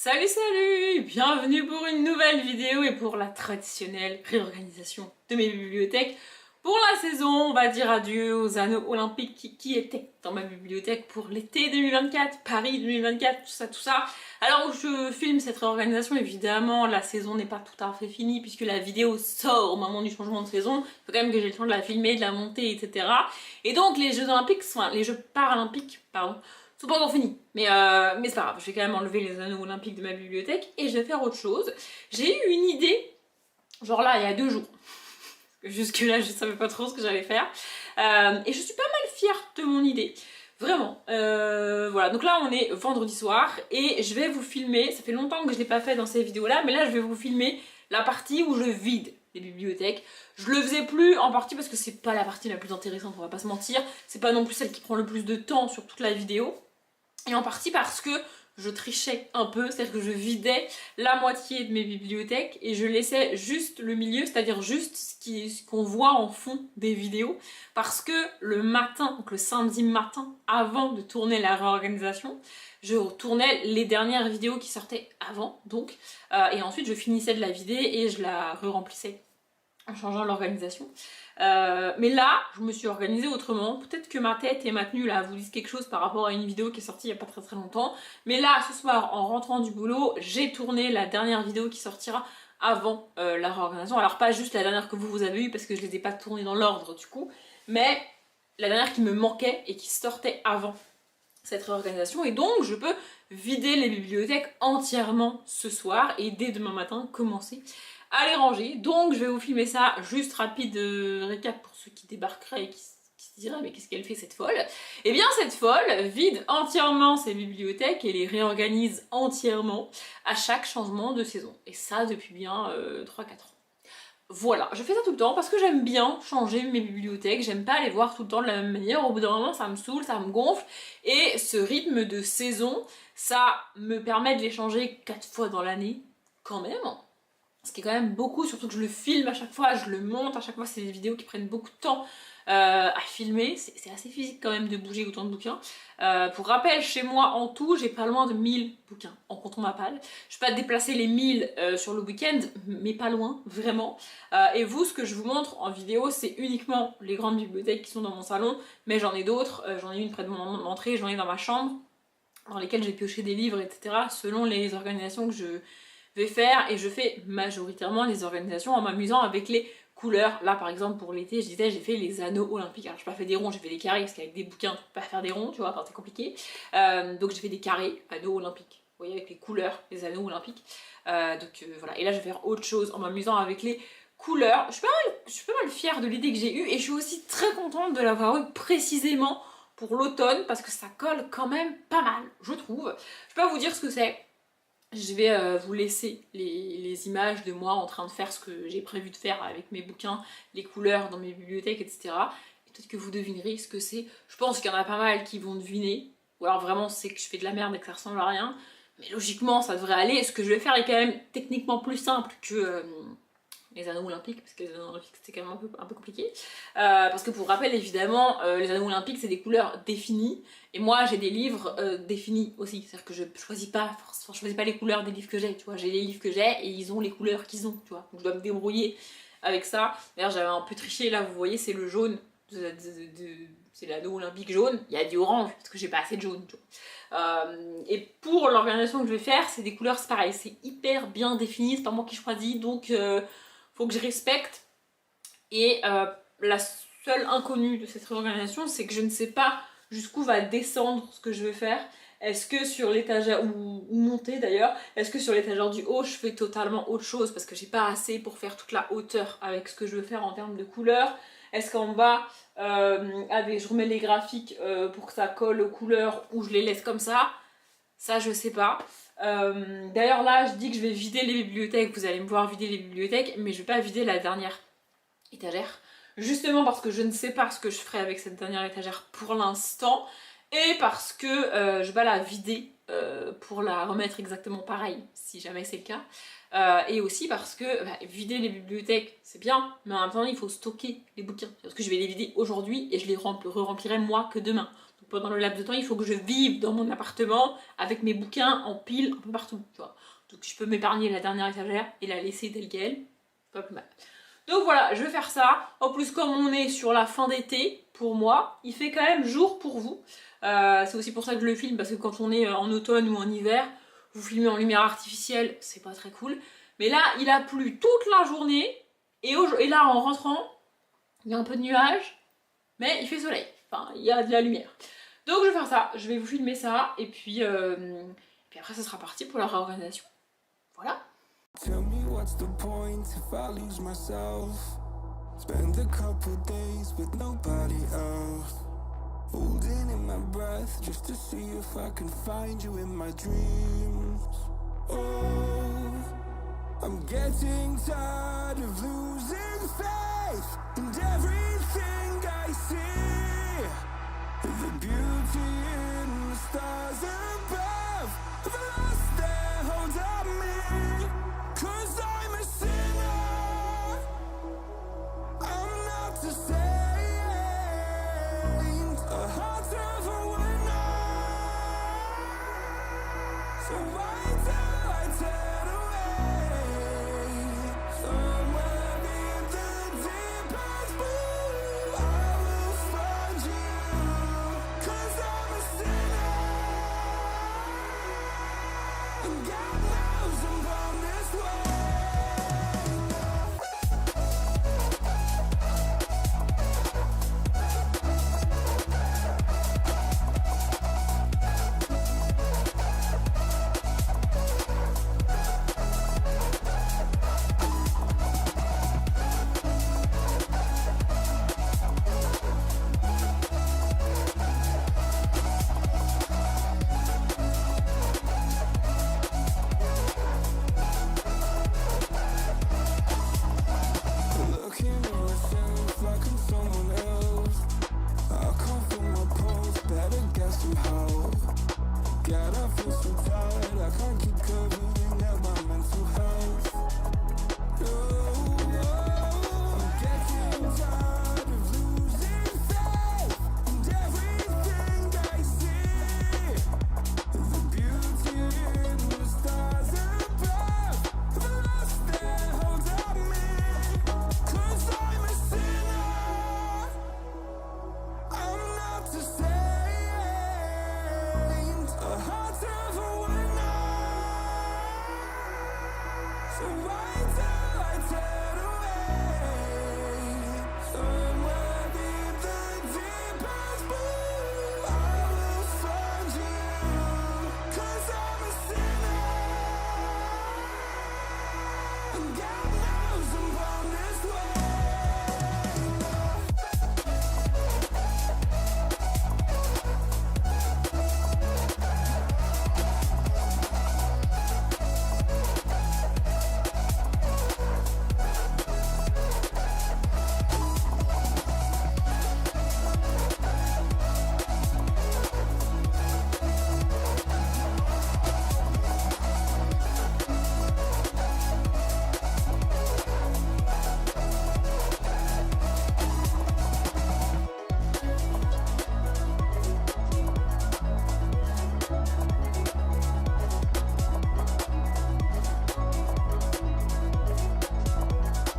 Salut, bienvenue pour une nouvelle vidéo et pour la traditionnelle réorganisation de mes bibliothèques. Pour la saison, on va dire adieu aux anneaux olympiques qui étaient dans ma bibliothèque pour l'été 2024, Paris 2024, tout ça. Alors où je filme cette réorganisation, évidemment, la saison n'est pas tout à fait finie puisque la vidéo sort au moment du changement de saison. Il faut quand même que j'ai le temps de la filmer, de la monter, etc. Et donc les Jeux Olympiques, enfin les Jeux Paralympiques, pardon, sont pas encore finis, mais c'est pas grave, je vais quand même enlever les anneaux olympiques de ma bibliothèque et je vais faire autre chose. J'ai eu une idée, genre là, il y a 2 jours. Jusque là, je savais pas trop ce que j'allais faire. Et je suis pas mal fière de mon idée. Vraiment. Voilà, donc là on est vendredi soir et je vais vous filmer, ça fait longtemps que je l'ai pas fait dans ces vidéos-là, mais là je vais vous filmer la partie où je vide les bibliothèques. Je le faisais plus en partie parce que c'est pas la partie la plus intéressante, on va pas se mentir. C'est pas non plus celle qui prend le plus de temps sur toute la vidéo. Et en partie parce que je trichais un peu, c'est-à-dire que je vidais la moitié de mes bibliothèques et je laissais juste le milieu, c'est-à-dire juste ce qu'on voit en fond des vidéos, parce que le matin, donc le samedi matin, avant de tourner la réorganisation, je tournais les dernières vidéos qui sortaient avant, donc, et ensuite je finissais de la vider et je la re-remplissais en changeant l'organisation. Mais là, je me suis organisée autrement. Peut-être que ma tête et ma tenue là vous disent quelque chose par rapport à une vidéo qui est sortie il n'y a pas très longtemps. Mais là, ce soir, en rentrant du boulot, j'ai tourné la dernière vidéo qui sortira avant la réorganisation. Alors pas juste la dernière que vous avez eue parce que je les ai pas tournées dans l'ordre du coup, mais la dernière qui me manquait et qui sortait avant cette réorganisation. Et donc, je peux vider les bibliothèques entièrement ce soir et dès demain matin commencer à les ranger. Donc je vais vous filmer ça, juste rapide récap pour ceux qui débarqueraient et qui se diraient mais qu'est-ce qu'elle fait cette folle? Eh bien cette folle vide entièrement ses bibliothèques et les réorganise entièrement à chaque changement de saison. Et ça depuis bien 3-4 ans. Voilà, je fais ça tout le temps parce que j'aime bien changer mes bibliothèques, j'aime pas les voir tout le temps de la même manière, au bout d'un moment ça me saoule, ça me gonfle, et ce rythme de saison, ça me permet de les changer 4 fois dans l'année, quand même. Ce qui est quand même beaucoup, surtout que je le filme à chaque fois, je le monte à chaque fois, c'est des vidéos qui prennent beaucoup de temps à filmer, c'est assez physique quand même de bouger autant de bouquins. Pour rappel, chez moi en tout, j'ai pas loin de 1000 bouquins en comptant ma palle. Je peux pas déplacer les 1000 sur le week-end, mais pas loin, vraiment. Et vous, ce que je vous montre en vidéo, c'est uniquement les grandes bibliothèques qui sont dans mon salon, mais j'en ai d'autres, j'en ai une près de mon entrée, j'en ai dans ma chambre, dans lesquelles j'ai pioché des livres, etc., selon les organisations que je vais faire, et je fais majoritairement les organisations en m'amusant avec les couleurs. Là par exemple pour l'été, je disais j'ai fait les anneaux olympiques. Alors j'ai pas fait des ronds, j'ai fait des carrés parce qu'avec des bouquins tu peux pas faire des ronds, tu vois, enfin c'est compliqué. Donc j'ai fait des carrés, anneaux olympiques. Vous voyez, avec les couleurs des anneaux olympiques. Voilà, et là je vais faire autre chose en m'amusant avec les couleurs. Je suis pas mal fière de l'idée que j'ai eue et je suis aussi très contente de l'avoir eue précisément pour l'automne parce que ça colle quand même pas mal, je trouve. Je peux pas vous dire ce que c'est. Je vais vous laisser les images de moi en train de faire ce que j'ai prévu de faire avec mes bouquins, les couleurs dans mes bibliothèques, etc. Et peut-être que vous devinerez ce que c'est. Je pense qu'il y en a pas mal qui vont deviner. Ou alors vraiment c'est que je fais de la merde et que ça ressemble à rien. Mais logiquement ça devrait aller. Ce que je vais faire est quand même techniquement plus simple que les anneaux olympiques, parce que les anneaux olympiques c'était quand même un peu compliqué. Parce que pour rappel, évidemment, les anneaux olympiques c'est des couleurs définies, et moi j'ai des livres définis aussi, c'est-à-dire que je choisis pas les couleurs des livres que j'ai, tu vois, j'ai les livres que j'ai et ils ont les couleurs qu'ils ont, tu vois, donc je dois me débrouiller avec ça. D'ailleurs j'avais un peu triché là, vous voyez, c'est le jaune, c'est l'anneau olympique jaune, il y a du orange, parce que j'ai pas assez de jaune, tu vois. Et pour l'organisation que je vais faire, c'est des couleurs, c'est pareil, c'est hyper bien défini, c'est pas moi qui choisis, donc faut que je respecte. Et la seule inconnue de cette réorganisation, c'est que je ne sais pas jusqu'où va descendre ce que je vais faire. Est-ce que sur l'étagère, ou monter d'ailleurs, est-ce que sur l'étagère du haut je fais totalement autre chose parce que j'ai pas assez pour faire toute la hauteur avec ce que je veux faire en termes de couleurs? Est-ce qu'en bas, je remets les graphiques pour que ça colle aux couleurs ou je les laisse comme ça? Ça je sais pas. D'ailleurs là je dis que je vais vider les bibliothèques, vous allez me voir vider les bibliothèques, mais je vais pas vider la dernière étagère, justement parce que je ne sais pas ce que je ferai avec cette dernière étagère pour l'instant, et parce que je vais la vider pour la remettre exactement pareil si jamais c'est le cas. Et aussi parce que vider les bibliothèques c'est bien, mais en même temps il faut stocker les bouquins, parce que je vais les vider aujourd'hui et je les re-remplirai moi que demain. pendant le laps de temps, il faut que je vive dans mon appartement avec mes bouquins en pile un peu partout, tu vois. Donc je peux m'épargner la dernière étagère et la laisser telle quelle, pas plus mal. Donc voilà, je vais faire ça. En plus, comme on est sur la fin d'été, pour moi, il fait quand même jour pour vous. C'est aussi pour ça que je le filme, parce que quand on est en automne ou en hiver, vous filmez en lumière artificielle, c'est pas très cool. Mais là, il a plu toute la journée, et là, en rentrant, il y a un peu de nuages, mais il fait soleil. Enfin, il y a de la lumière. Donc je vais faire ça, je vais vous filmer ça, et puis après, ça sera parti pour la réorganisation. Voilà. Tell me what's the point if I lose myself. Spend a couple days with nobody else. Holding in my breath just to see if I can find you in my dreams. Oh, I'm getting tired of losing faith in everything I see. The beauty in the stars above. I've lost their hold on me. 'Cause I'm a sinner. I'm not the same. A heart of a winner. So why do I turn away? Somewhere in the deepest blue, I will find you. 'Cause I'm a sinner. And God knows I'm born this way. Looking at myself like I'm someone else. I can't feel my pulse, better get some help. God, I feel so tired, I can't keep covering up my mental health. No, I'm getting tired of losing faith in everything I see. The beauty in the stars above. I've lost their hold on me. 'Cause I'm a sinner. I'm not the same. A heart of a winner. So why do I turn away? Somewhere in the deepest blue, I will find you. 'Cause I'm a sinner. And God knows I'm born this way.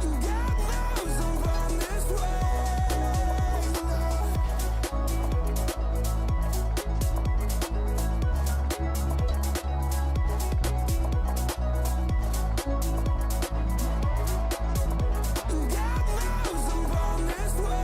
And God knows I'm born this way. And God knows I'm born this way.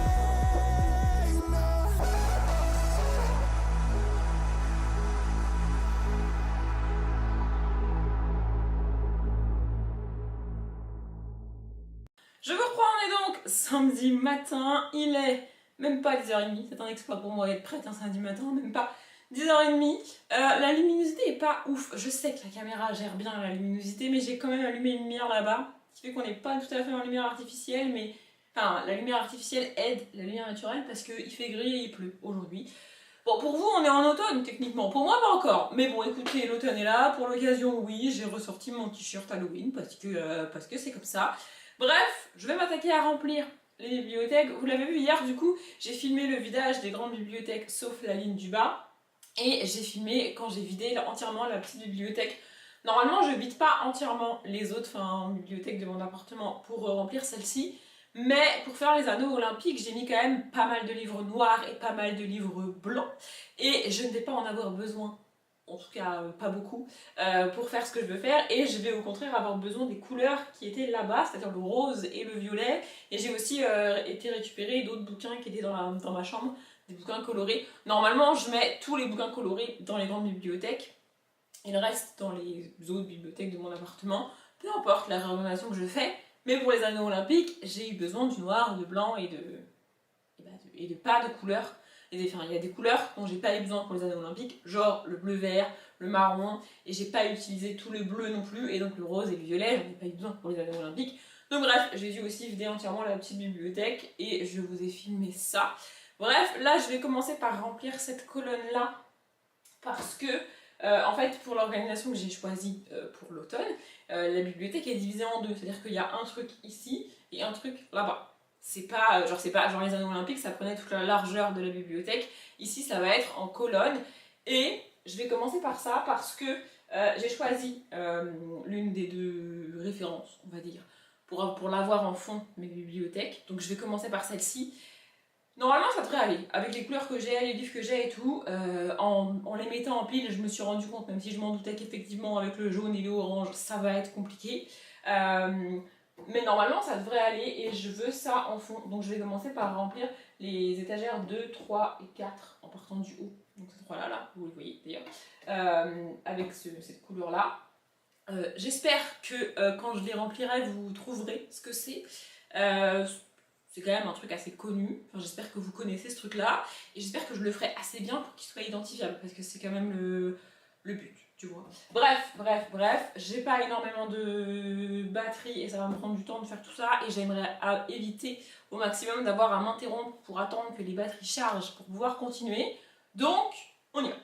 Je vous reprends, on est donc samedi matin, il est même pas 10h30, c'est un exploit pour moi d'être prête un samedi matin, même pas 10h30. La luminosité est pas ouf, je sais que la caméra gère bien la luminosité, mais j'ai quand même allumé une lumière là-bas, ce qui fait qu'on n'est pas tout à fait en lumière artificielle, mais enfin la lumière artificielle aide la lumière naturelle parce qu'il fait gris et il pleut aujourd'hui. Bon, pour vous, on est en automne, techniquement. Pour moi, pas encore. Mais bon, écoutez, l'automne est là. Pour l'occasion, oui, j'ai ressorti mon t-shirt Halloween parce que c'est comme ça. Bref, je vais m'attaquer à remplir les bibliothèques. Vous l'avez vu hier, du coup, j'ai filmé le vidage des grandes bibliothèques sauf la ligne du bas. Et j'ai filmé quand j'ai vidé entièrement la petite bibliothèque. Normalement, je vide pas entièrement les autres bibliothèques de mon appartement pour remplir celle-ci. Mais pour faire les anneaux olympiques, j'ai mis quand même pas mal de livres noirs et pas mal de livres blancs. Et je ne vais pas en avoir besoin, en tout cas pas beaucoup, pour faire ce que je veux faire. Et je vais au contraire avoir besoin des couleurs qui étaient là-bas, c'est-à-dire le rose et le violet. Et j'ai aussi été récupérer d'autres bouquins qui étaient dans ma chambre, des bouquins colorés. Normalement, je mets tous les bouquins colorés dans les grandes bibliothèques. Et le reste dans les autres bibliothèques de mon appartement. Peu importe la réorganisation que je fais. Mais pour les anneaux olympiques, j'ai eu besoin du noir, de blanc et de pas de couleurs. Il y a des couleurs dont j'ai pas eu besoin pour les anneaux olympiques, genre le bleu-vert, le marron, et j'ai pas utilisé tout le bleu non plus, et donc le rose et le violet, j'en ai pas eu besoin pour les anneaux olympiques. Donc bref, j'ai dû aussi vider entièrement la petite bibliothèque, et je vous ai filmé ça. Bref, là je vais commencer par remplir cette colonne-là, parce que en fait, pour l'organisation que j'ai choisie pour l'automne, la bibliothèque est divisée en deux. C'est-à-dire qu'il y a un truc ici et un truc là-bas. C'est pas genre les anneaux olympiques, ça prenait toute la largeur de la bibliothèque. Ici, ça va être en colonne. Et je vais commencer par ça parce que j'ai choisi l'une des deux références, on va dire, pour l'avoir en fond de mes bibliothèques. Donc je vais commencer par celle-ci. Normalement ça devrait aller, avec les couleurs que j'ai, les livres que j'ai et tout, en les mettant en pile, je me suis rendu compte, même si je m'en doutais qu'effectivement avec le jaune et le orange, ça va être compliqué. Mais normalement ça devrait aller et je veux ça en fond. Donc je vais commencer par remplir les étagères 2, 3 et 4 en partant du haut. Donc ces trois là, vous les voyez d'ailleurs, avec cette couleur là. J'espère que quand je les remplirai, vous trouverez ce que c'est. C'est quand même un truc assez connu, enfin, j'espère que vous connaissez ce truc là, et j'espère que je le ferai assez bien pour qu'il soit identifiable, parce que c'est quand même le but, tu vois. Bref, j'ai pas énormément de batterie et ça va me prendre du temps de faire tout ça, et j'aimerais éviter au maximum d'avoir à m'interrompre pour attendre que les batteries chargent pour pouvoir continuer, donc on y va.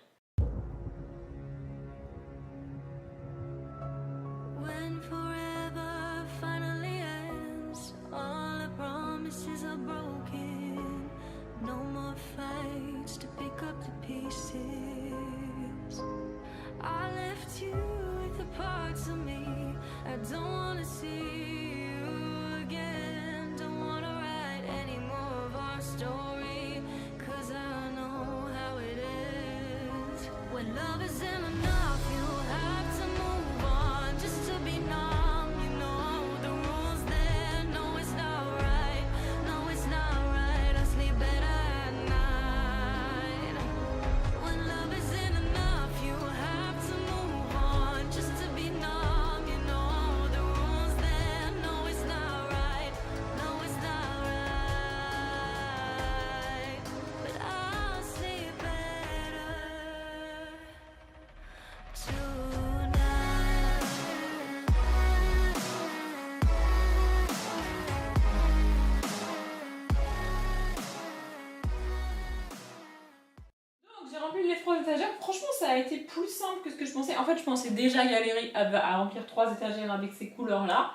Les 3 étagères, franchement ça a été plus simple que ce que je pensais. En fait je pensais déjà galérer à remplir 3 étagères avec ces couleurs là,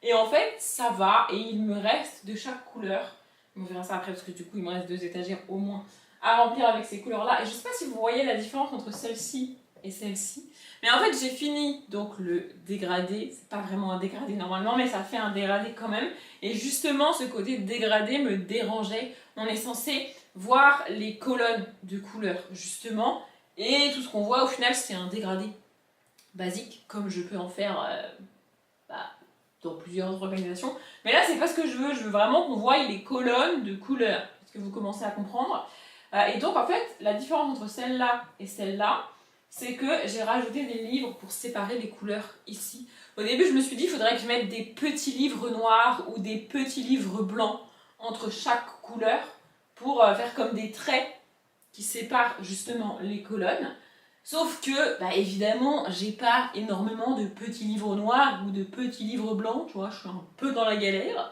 et en fait ça va, et il me reste de chaque couleur, on verra ça après parce que du coup il me reste 2 étagères au moins à remplir avec ces couleurs là, et je sais pas si vous voyez la différence entre celle-ci et celle-ci, mais en fait j'ai fini donc le dégradé, c'est pas vraiment un dégradé normalement mais ça fait un dégradé quand même, et justement ce côté dégradé me dérangeait. On est censé voir les colonnes de couleurs justement, et tout ce qu'on voit au final c'est un dégradé basique comme je peux en faire dans plusieurs autres organisations, mais là c'est pas ce que je veux vraiment qu'on voie les colonnes de couleurs, est-ce que vous commencez à comprendre? Et donc en fait la différence entre celle-là et celle-là, c'est que j'ai rajouté des livres pour séparer les couleurs ici. Au début je me suis dit il faudrait que je mette des petits livres noirs ou des petits livres blancs entre chaque couleur pour faire comme des traits qui séparent justement les colonnes. Sauf que, évidemment, j'ai pas énormément de petits livres noirs ou de petits livres blancs, tu vois, je suis un peu dans la galère.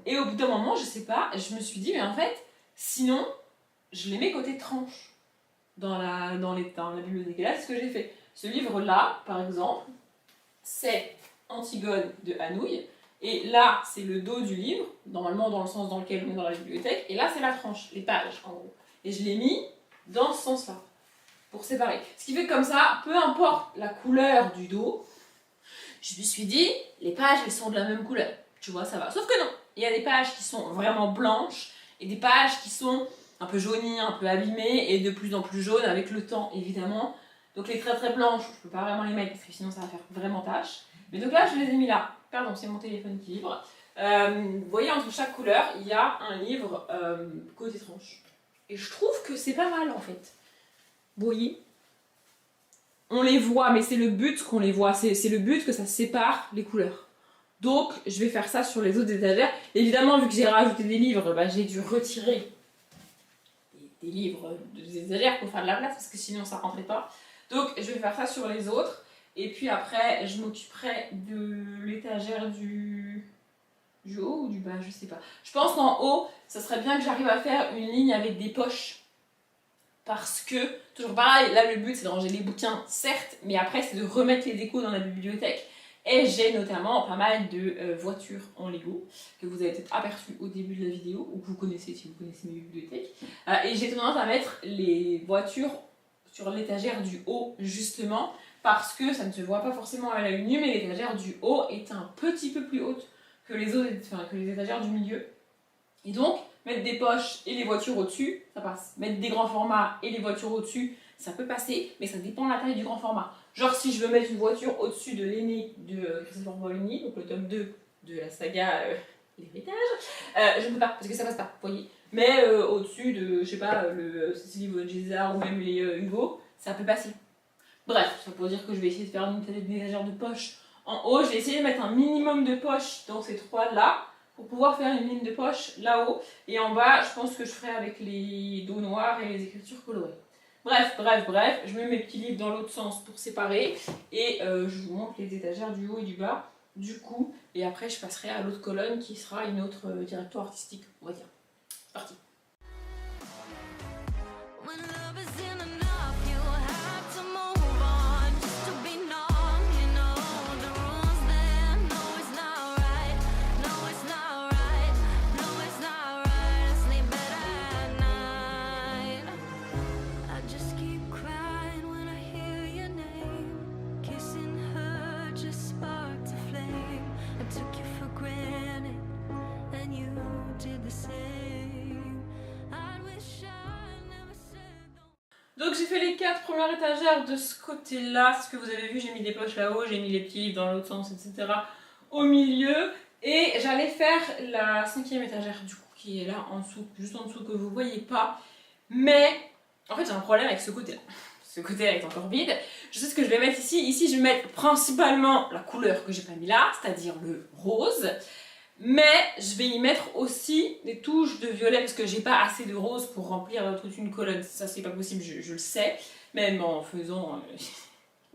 Et au bout d'un moment, je sais pas, je me suis dit, mais en fait, sinon, je les mets côté tranche dans la bibliothèque. Et là, c'est ce que j'ai fait. Ce livre-là, par exemple, c'est Antigone de Anouilh. Et là, c'est le dos du livre, normalement dans le sens dans lequel on est dans la bibliothèque. Et là, c'est la tranche, les pages, en gros. Et je l'ai mis dans ce sens-là, pour séparer. Ce qui fait que comme ça, peu importe la couleur du dos, je me suis dit, les pages, elles sont de la même couleur. Tu vois, ça va. Sauf que non, il y a des pages qui sont vraiment blanches et des pages qui sont un peu jaunies, un peu abîmées et de plus en plus jaunes avec le temps, évidemment. Donc les très très blanches, je peux pas vraiment les mettre parce que sinon ça va faire vraiment tâche. Mais donc là, je les ai mis là. Pardon, c'est mon téléphone qui vibre. Vous voyez, entre chaque couleur, il y a un livre côté tranche. Et je trouve que c'est pas mal en fait. Vous voyez ? On les voit, mais c'est le but qu'on les voit. C'est le but que ça sépare les couleurs. Donc, je vais faire ça sur les autres étagères. Évidemment, vu que j'ai rajouté des livres, bah, j'ai dû retirer des livres des étagères pour faire de la place, parce que sinon ça rentrait pas. Donc, je vais faire ça sur les autres. Et puis après, je m'occuperai de l'étagère du haut ou du bas, je sais pas. Je pense qu'en haut, ça serait bien que j'arrive à faire une ligne avec des poches. Parce que, toujours pareil, là le but c'est de ranger les bouquins, certes, mais après c'est de remettre les décos dans la bibliothèque. Et j'ai notamment pas mal de voitures en Lego, que vous avez peut-être aperçu au début de la vidéo, ou que vous connaissez si vous connaissez mes bibliothèques. Et j'ai tendance à mettre les voitures sur l'étagère du haut, justement, parce que ça ne se voit pas forcément à l'œil nu, mais l'étagère du haut est un petit peu plus haute que les autres, enfin, que les étagères du milieu. Et donc, mettre des poches et les voitures au-dessus, ça passe. Mettre des grands formats et les voitures au-dessus, ça peut passer, mais ça dépend de la taille du grand format. Genre, si je veux mettre une voiture au-dessus de l'aîné de Christopher Paolini, donc le tome 2 de la saga L'Héritage, je ne peux pas, parce que ça passe pas, vous voyez. Mais au-dessus de, je sais pas, le Cécile Gézard ou même les Hugo, ça peut passer. Bref, ça pour dire que je vais essayer de faire une étagère de poche en haut. Je vais essayer de mettre un minimum de poches dans ces trois-là, pour pouvoir faire une ligne de poche là-haut. Et en bas, je pense que je ferai avec les dos noirs et les écritures colorées. Bref, je mets mes petits livres dans l'autre sens pour séparer. Et je vous montre les étagères du haut et du bas, du coup. Et après, je passerai à l'autre colonne qui sera une autre directoire artistique, on va dire. C'est parti. Donc j'ai fait les 4 premières étagères de ce côté-là, ce que vous avez vu, j'ai mis des poches là-haut, j'ai mis les petits livres dans l'autre sens, etc. au milieu. Et j'allais faire la 5e étagère du coup, qui est là en dessous, juste en dessous, que vous voyez pas. Mais en fait j'ai un problème avec ce côté-là. Ce côté-là est encore vide. Je sais ce que je vais mettre ici. Ici je vais mettre principalement la couleur que j'ai pas mis là, c'est-à-dire le rose. Mais je vais y mettre aussi des touches de violet parce que j'ai pas assez de rose pour remplir toute une colonne. Ça c'est pas possible, je le sais. Même en faisant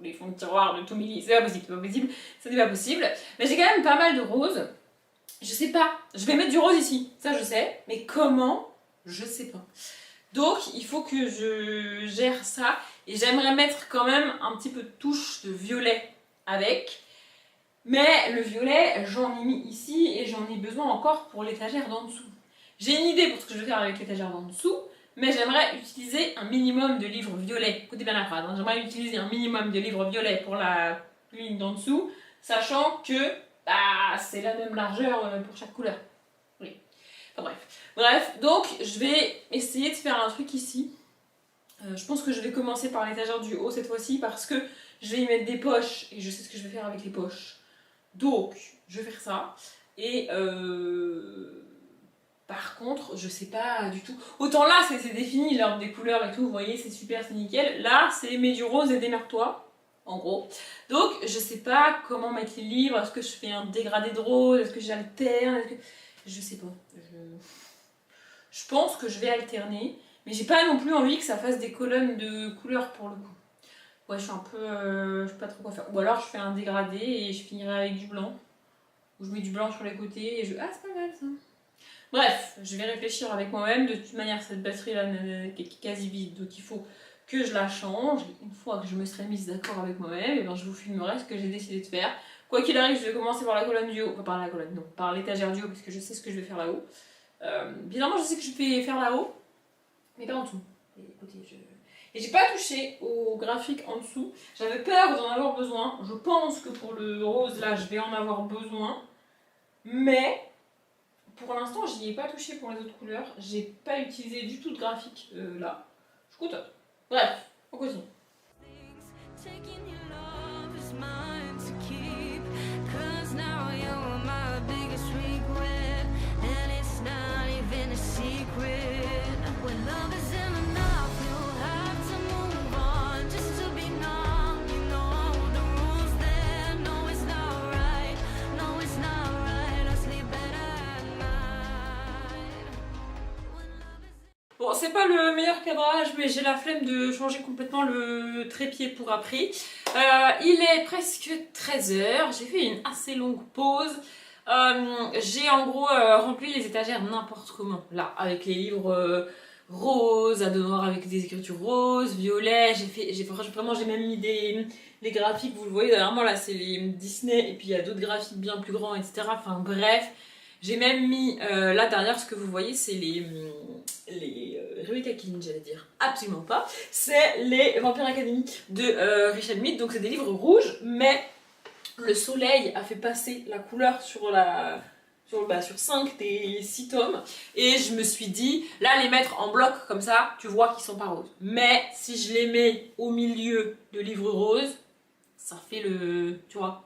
les fonds de tiroir de Tommy Lee, c'est pas possible, ça n'est pas possible. Mais j'ai quand même pas mal de rose. Je sais pas, je vais mettre du rose ici, ça je sais. Mais comment? Je sais pas. Donc il faut que je gère ça. Et j'aimerais mettre quand même un petit peu de touche de violet avec. Mais le violet, j'en ai mis ici et j'en ai besoin encore pour l'étagère d'en dessous. J'ai une idée pour ce que je vais faire avec l'étagère d'en dessous, mais j'aimerais utiliser un minimum de livres violets. Écoutez bien la phrase, hein. J'aimerais utiliser un minimum de livres violets pour la ligne d'en dessous, sachant que c'est la même largeur pour chaque couleur. Oui. Enfin bref, donc je vais essayer de faire un truc ici. Je pense que je vais commencer par l'étagère du haut cette fois-ci parce que je vais y mettre des poches et je sais ce que je vais faire avec les poches. Donc, je vais faire ça. Et par contre, je sais pas du tout. Autant là, c'est défini l'ordre des couleurs et tout. Vous voyez, c'est super, c'est nickel. Là, c'est mets du rose et démerde-toi. En gros. Donc, je sais pas comment mettre les livres. Est-ce que je fais un dégradé de rose? Est-ce que j'alterne? Je sais pas. Je pense que je vais alterner. Mais j'ai pas non plus envie que ça fasse des colonnes de couleurs pour le coup. Ouais, je suis un peu... je sais pas trop quoi faire. Ou alors je fais un dégradé et je finirai avec du blanc. Ou je mets du blanc sur les côtés et je... Ah, c'est pas mal ça. Bref, je vais réfléchir avec moi-même. De toute manière, cette batterie-là est quasi vide. Donc il faut que je la change. Une fois que je me serai mise d'accord avec moi-même, et ben, je vous filmerai ce que j'ai décidé de faire Quoi qu'il arrive, je vais commencer par la colonne du haut, enfin par la colonne, non, par l'étagère du haut, parce que je sais ce que je vais faire là-haut. Bizarrement, je sais que je vais faire là-haut, mais pas en dessous. Et écoutez, et j'ai pas touché au graphique en dessous. J'avais peur d'en avoir besoin. Je pense que pour le rose, là, je vais en avoir besoin. Mais pour l'instant, j'y ai pas touché pour les autres couleurs. J'ai pas utilisé du tout de graphique là. Je suis contente. Bref, on continue. Taking your love is mine to keep. 'Cause now you're my biggest regret. And it's not even a secret. When love isn't enough, you'll have to move on. Just to be numb, you know the rules there. No, it's not right. No, it's not right. I sleep better at night. When love is... Bon, c'est pas le meilleur cadrage, mais j'ai la flemme de changer complètement le trépied pour après. Il est presque 13h, j'ai fait une assez longue pause. J'ai en gros rempli les étagères n'importe comment, là, avec les livres roses, à dos noir avec des écritures roses, violets. J'ai même mis les graphiques, vous le voyez derrière moi, là, c'est les Disney, et puis il y a d'autres graphiques bien plus grands, etc. Enfin bref. J'ai même mis, là derrière, ce que vous voyez, c'est les Ryukakin, j'allais dire. Absolument pas. C'est les Vampire Academy de Richard Mead. Donc c'est des livres rouges, mais le soleil a fait passer la couleur sur 5 des 6 tomes. Et je me suis dit, là les mettre en bloc comme ça, tu vois qu'ils sont pas roses. Mais si je les mets au milieu de livres roses, ça fait tu vois,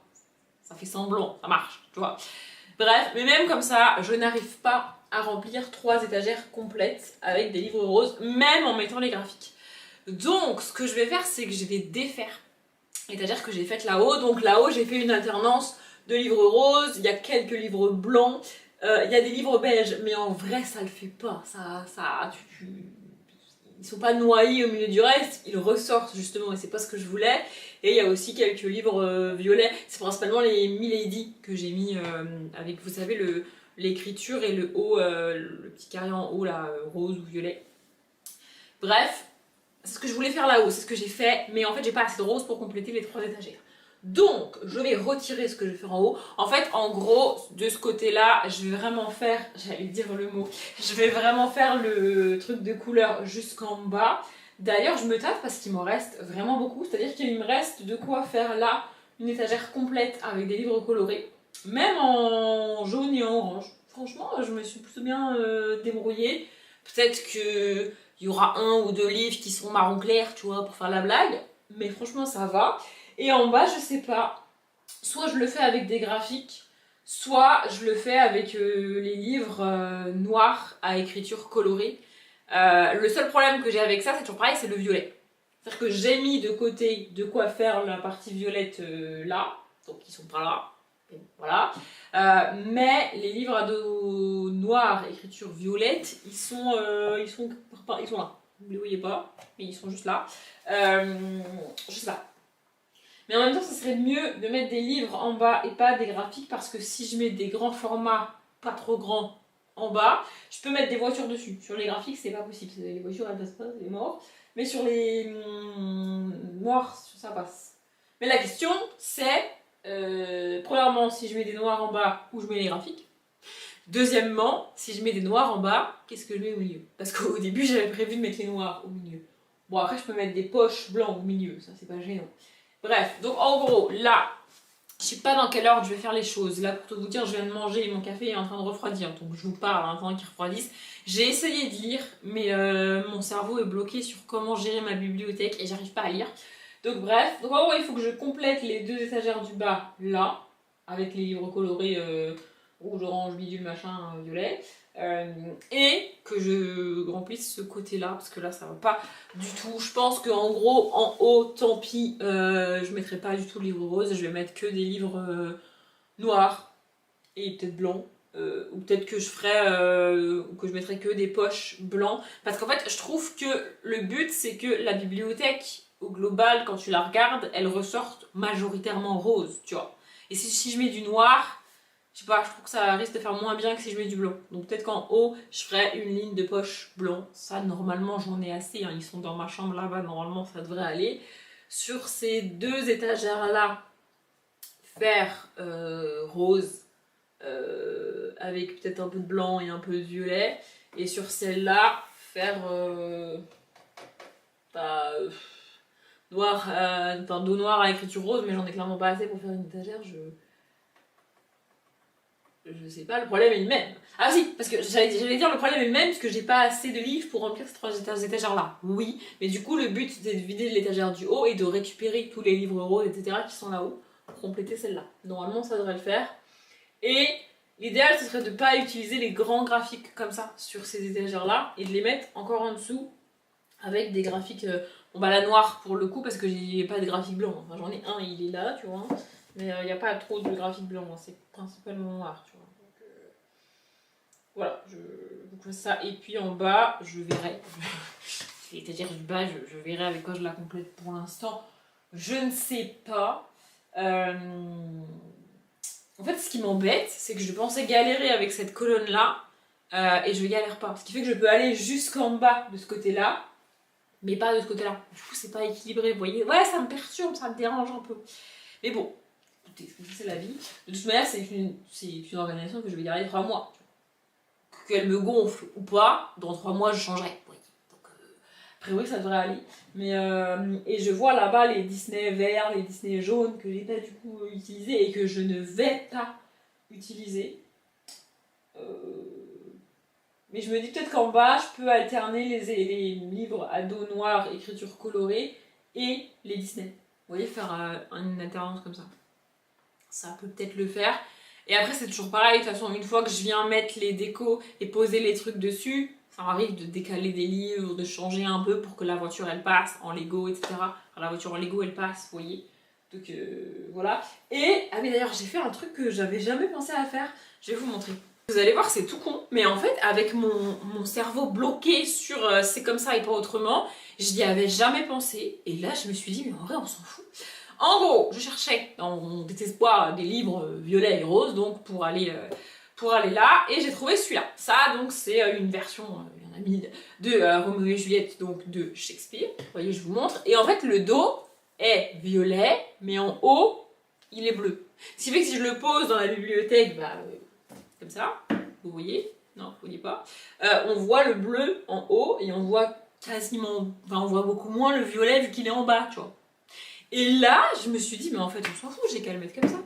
ça fait semblant, ça marche, tu vois. Bref, mais même comme ça, je n'arrive pas à remplir 3 étagères complètes avec des livres roses, même en mettant les graphiques. Donc, ce que je vais faire, c'est que je vais défaire l'étagère que j'ai faite là-haut. Donc là-haut, j'ai fait une alternance de livres roses, il y a quelques livres blancs, il y a des livres beiges, mais en vrai, ça le fait pas. Ils sont pas noyés au milieu du reste, ils ressortent justement, et c'est pas ce que je voulais. Et il y a aussi quelques livres violets, c'est principalement les Milady que j'ai mis avec, vous savez, l'écriture et le haut, le petit carré en haut là, rose ou violet. Bref, c'est ce que je voulais faire là-haut, c'est ce que j'ai fait, mais en fait j'ai pas assez de rose pour compléter les 3 étagères. Donc, je vais retirer ce que je vais faire en haut. En fait, en gros, de ce côté-là, je vais vraiment faire, j'allais dire le mot, je vais vraiment faire le truc de couleur jusqu'en bas. D'ailleurs, je me tâte parce qu'il m'en reste vraiment beaucoup. C'est-à-dire qu'il me reste de quoi faire là une étagère complète avec des livres colorés. Même en jaune et en orange. Franchement, je me suis plutôt bien débrouillée. Peut-être qu'il y aura 1 ou 2 livres qui seront marron clair, tu vois, pour faire la blague. Mais franchement, ça va. Et en bas, je sais pas. Soit je le fais avec des graphiques, soit je le fais avec les livres noirs à écriture colorée. Le seul problème que j'ai avec ça, c'est toujours pareil, c'est le violet. C'est-à-dire que j'ai mis de côté de quoi faire la partie violette là, donc ils sont pas là, voilà. Mais les livres à dos noir, écriture violette, ils sont là. Vous ne les voyez pas, mais ils sont juste là. Juste là. Mais en même temps, ça serait mieux de mettre des livres en bas et pas des graphiques, parce que si je mets des grands formats, pas trop grands, en bas, je peux mettre des voitures dessus. Sur les graphiques, c'est pas possible. Les voitures, elles passent pas, c'est mort. Mais sur les noirs, ça passe. Mais la question, c'est premièrement, si je mets des noirs en bas, où je mets les graphiques. Deuxièmement, si je mets des noirs en bas, qu'est-ce que je mets au milieu? Parce qu'au début, j'avais prévu de mettre les noirs au milieu. Bon, après, je peux mettre des poches blancs au milieu, ça c'est pas gênant. Bref, donc en gros, là, je sais pas dans quelle ordre je vais faire les choses. Là, pour tout vous dire, je viens de manger et mon café est en train de refroidir. Donc je vous parle en attendant qu'il refroidisse. J'ai essayé de lire, mais mon cerveau est bloqué sur comment gérer ma bibliothèque et j'arrive pas à lire. Donc bref, donc en gros, il faut que je complète les 2 étagères du bas, là, avec les livres colorés rouge, orange, bidule, machin, violet. Et que je remplisse ce côté-là, parce que là, ça va pas du tout. Je pense qu'en gros, en haut, tant pis, je mettrai pas du tout le livre rose. Je vais mettre que des livres noirs et peut-être blancs. Ou peut-être que je ferai que je mettrai que des poches blancs, parce qu'en fait je trouve que le but c'est que la bibliothèque au global, quand tu la regardes, elle ressorte majoritairement rose, tu vois. Et si je mets du noir, je sais pas, je trouve que ça risque de faire moins bien que si je mets du blanc. Donc peut-être qu'en haut je ferai une ligne de poche blanc. Ça normalement j'en ai assez, hein. Ils sont dans ma chambre là-bas, normalement ça devrait aller. Sur ces 2 étagères là, faire rose avec peut-être un peu de blanc et un peu de violet. Et sur celle-là, faire noir, dos noir à écriture rose, mais j'en ai clairement pas assez pour faire une étagère. Je sais pas, le problème est le même. Ah si, parce que j'allais dire le problème est le même, parce que j'ai pas assez de livres pour remplir ces 3 étagères là. Oui, mais du coup le but c'était de vider l'étagère du haut et de récupérer tous les livres roses, etc. qui sont là-haut pour compléter celle-là. Normalement ça devrait le faire. Et l'idéal ce serait de pas utiliser les grands graphiques comme ça sur ces étagères là et de les mettre encore en dessous avec des graphiques... la noire pour le coup parce que j'ai pas de graphique blanc. Enfin j'en ai un, il est là, tu vois. Mais il n'y a pas trop de graphique blanc, c'est principalement noir, tu vois. Donc, voilà, je fais ça. Et puis en bas, je verrai. C'est-à-dire du bas, je verrai avec quoi je la complète pour l'instant. Je ne sais pas. En fait, ce qui m'embête, c'est que je pensais galérer avec cette colonne-là. Et je galère pas. Ce qui fait que je peux aller jusqu'en bas de ce côté-là. Mais pas de ce côté-là. Du coup, c'est pas équilibré, vous voyez. Ouais, ça me perturbe, ça me dérange un peu. Mais bon. C'est la vie. De toute manière, c'est une organisation que je vais garder 3 mois. Qu'elle me gonfle ou pas, dans 3 mois, je changerai. Oui. Donc, a priori, ça devrait aller. Mais, et je vois là-bas les Disney verts, les Disney jaunes que j'ai pas du coup utilisés et que je ne vais pas utiliser. Mais je me dis peut-être qu'en bas, je peux alterner les livres à dos noir, écriture colorée et les Disney. Vous voyez, faire une alternance comme ça. Ça peut peut-être le faire. Et après, c'est toujours pareil. De toute façon, une fois que je viens mettre les décos et poser les trucs dessus, ça m'arrive de décaler des livres, de changer un peu pour que la voiture, elle passe en Lego, etc. Enfin, la voiture en Lego, elle passe, vous voyez. Donc, voilà. Et, ah mais d'ailleurs, j'ai fait un truc que j'avais jamais pensé à faire. Je vais vous montrer. Vous allez voir, c'est tout con. Mais en fait, avec mon cerveau bloqué sur c'est comme ça et pas autrement, je n'y avais jamais pensé. Et là, je me suis dit, mais en vrai, on s'en fout. En gros, je cherchais dans mon désespoir des livres violets et roses, donc pour aller là, et j'ai trouvé celui-là. Ça, donc, c'est une version, il y en a 1000, de Roméo et Juliette, donc de Shakespeare. Vous voyez, je vous montre. Et en fait, le dos est violet, mais en haut, il est bleu. Ce qui fait que si je le pose dans la bibliothèque, comme ça, vous voyez, non, vous voyez pas, on voit le bleu en haut, et on voit on voit beaucoup moins le violet vu qu'il est en bas, tu vois. Et là, je me suis dit, mais en fait, on s'en fout, j'ai qu'à le mettre comme ça.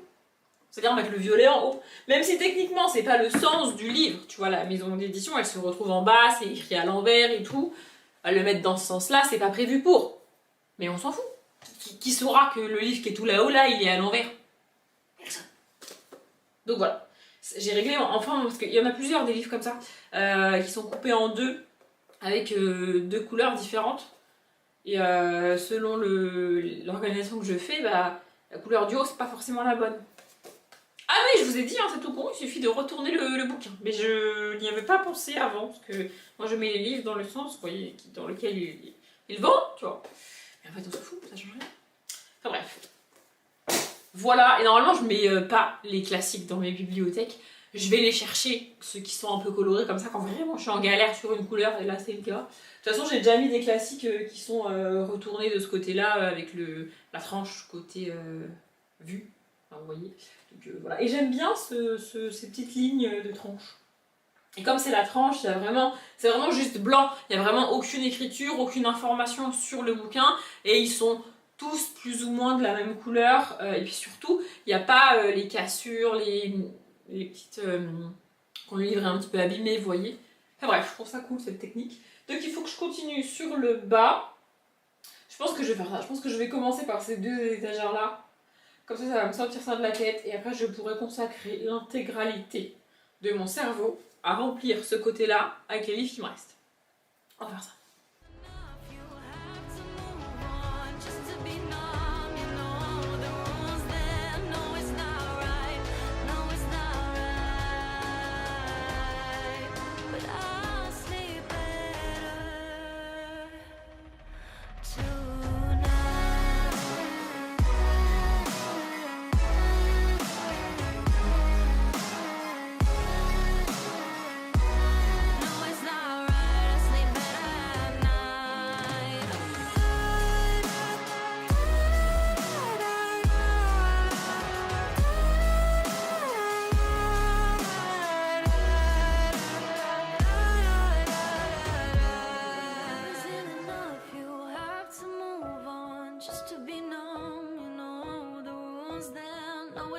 C'est-à-dire mettre le violet en haut. Même si techniquement, c'est pas le sens du livre. Tu vois, la maison d'édition, elle se retrouve en bas, c'est écrit à l'envers et tout. Le mettre dans ce sens-là, c'est pas prévu pour. Mais on s'en fout. Qui saura que le livre qui est tout là-haut, là, il est à l'envers? Personne. Donc voilà. J'ai réglé, enfin, parce qu'il y en a plusieurs des livres comme ça, qui sont coupés en deux, avec 2 couleurs différentes. Et selon l'organisation que je fais, la couleur du haut, c'est pas forcément la bonne. Ah oui, je vous ai dit, hein, c'est tout con, il suffit de retourner le bouquin. Mais je n'y avais pas pensé avant, parce que moi je mets les livres dans le sens, vous voyez, dans lequel ils vont, tu vois. Mais en fait, on s'en fout, ça change rien. Enfin bref. Voilà, et normalement je mets pas les classiques dans mes bibliothèques. Je vais les chercher, ceux qui sont un peu colorés comme ça, quand vraiment je suis en galère sur une couleur, et là c'est le cas. De toute façon, j'ai déjà mis des classiques qui sont retournés de ce côté-là, avec la tranche côté vue. Enfin, vous voyez. Donc, voilà. Et j'aime bien ces petites lignes de tranche. Et comme c'est la tranche, c'est vraiment juste blanc. Il n'y a vraiment aucune écriture, aucune information sur le bouquin. Et ils sont tous plus ou moins de la même couleur. Et puis surtout, il n'y a pas les cassures, les petites... qu'on le livre est un petit peu abîmé, vous voyez. Enfin bref, je trouve ça cool cette technique. Donc il faut que je continue sur le bas. Je pense que je vais faire ça. Je pense que je vais commencer par ces 2 étagères là. Comme ça va me sortir ça de la tête. Et après, je pourrai consacrer l'intégralité de mon cerveau à remplir ce côté-là avec les livres qui me restent. On va faire ça.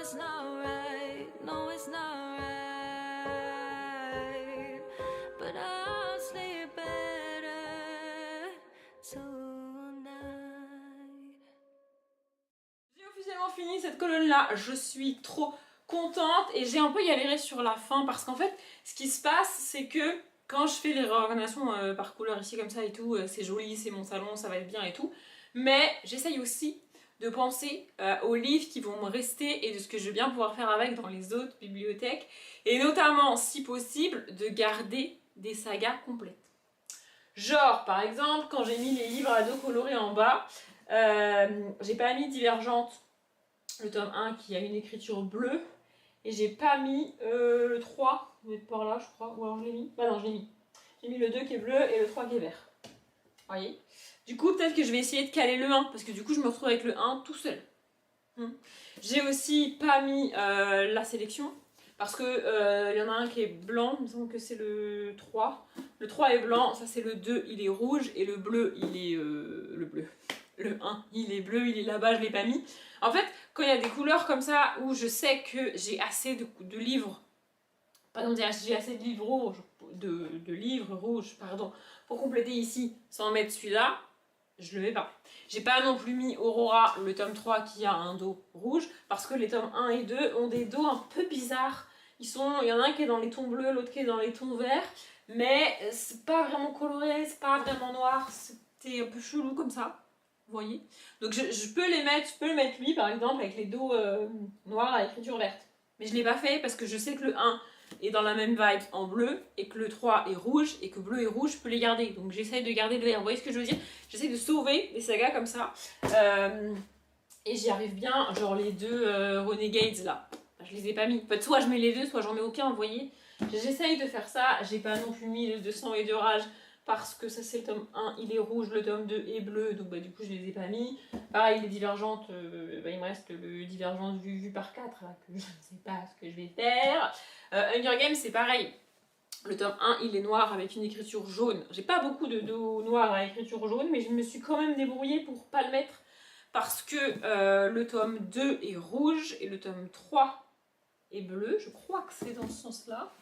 it's not right. No, it's not right. But I'll sleep better tonight. J'ai officiellement fini cette colonne-là. Je suis trop contente et j'ai un peu galéré sur la fin parce qu'en fait, ce qui se passe, c'est que quand je fais les réorganisations par couleur ici comme ça et tout, c'est joli, c'est mon salon, ça va être bien et tout. Mais j'essaye aussi de penser aux livres qui vont me rester et de ce que je vais bien pouvoir faire avec dans les autres bibliothèques. Et notamment, si possible, de garder des sagas complètes. Genre, par exemple, quand j'ai mis les livres à dos colorés en bas, j'ai pas mis Divergente, le tome 1 qui a une écriture bleue. Et j'ai pas mis le 3, il est par là je crois, ou alors je l'ai mis. Bah non, je l'ai mis. J'ai mis le 2 qui est bleu et le 3 qui est vert. Vous voyez. Du coup, peut-être que je vais essayer de caler le 1, parce que du coup, je me retrouve avec le 1 tout seul. J'ai aussi pas mis la sélection, parce que il y en a un qui est blanc, il me semble que c'est le 3. Le 3 est blanc, ça c'est le 2, il est rouge, et le bleu, il est le bleu. Le 1, il est bleu, il est là-bas, je l'ai pas mis. En fait, quand il y a des couleurs comme ça, où je sais que j'ai assez de livres, par exemple, j'ai assez de livres rouges, de livres rouges, pardon, pour compléter ici, sans mettre celui-là, je le mets pas. J'ai pas non plus mis Aurora, le tome 3 qui a un dos rouge, parce que les tomes 1 et 2 ont des dos un peu bizarres. Il y en a un qui est dans les tons bleus, l'autre qui est dans les tons verts, mais c'est pas vraiment coloré, c'est pas vraiment noir, c'était un peu chelou comme ça. Vous voyez. Donc je peux les mettre, je peux le mettre lui par exemple avec les dos noirs à écriture verte. Mais je l'ai pas fait parce que je sais que le 1 est dans la même vibe en bleu et que le 3 est rouge et que bleu et rouge je peux les garder. Donc j'essaye de garder le vert. Vous voyez ce que je veux dire? J'essaye de sauver les sagas comme ça. Et j'y arrive bien. Genre les deux Renegades là. Je les ai pas mis. En fait, soit je mets les deux, soit j'en mets aucun, vous voyez. J'essaye de faire ça. J'ai pas non plus mis le 200 et de rage. Parce que ça c'est le tome 1, il est rouge, le tome 2 est bleu, donc bah, du coup je les ai pas mis. Pareil, les divergentes, bah, il me reste le divergente vu par 4, là, que je ne sais pas ce que je vais faire. Hunger Games c'est pareil, le tome 1 il est noir avec une écriture jaune. J'ai pas beaucoup de dos noirs à écriture jaune, mais je me suis quand même débrouillée pour pas le mettre. Parce que le tome 2 est rouge et le tome 3 est bleu, je crois que c'est dans ce sens-là.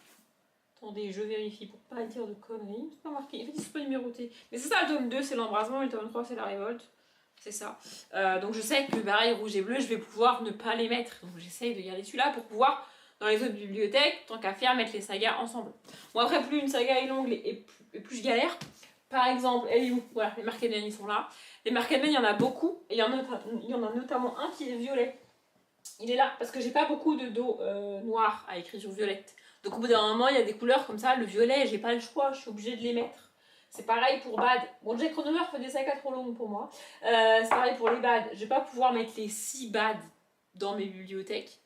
Attendez, je vérifie pour pas dire de conneries. C'est pas marqué, en fait, ils sont pas numérotés. Mais c'est ça, le tome 2, c'est l'embrasement, et le tome 3, c'est la révolte. C'est ça. Donc je sais que pareil, rouge et bleu, je vais pouvoir ne pas les mettre. Donc j'essaye de garder celui-là pour pouvoir, dans les autres bibliothèques, tant qu'à faire, mettre les sagas ensemble. Bon, après, plus une saga est longue et plus je galère. Par exemple, elle est où? Voilà, les Marketmen, ils sont là. Les Marketmen, il y en a beaucoup. Et il y en a notamment un qui est violet. Il est là, parce que j'ai pas beaucoup de dos noirs à écriture violette. Donc au bout d'un moment, il y a des couleurs comme ça, le violet, j'ai pas le choix, je suis obligée de les mettre. C'est pareil pour Bad. Bon, Jack Chronomer fait des sagas trop longues pour moi. C'est pareil pour les Bad. Je vais pas pouvoir mettre les 6 Bad dans mes bibliothèques.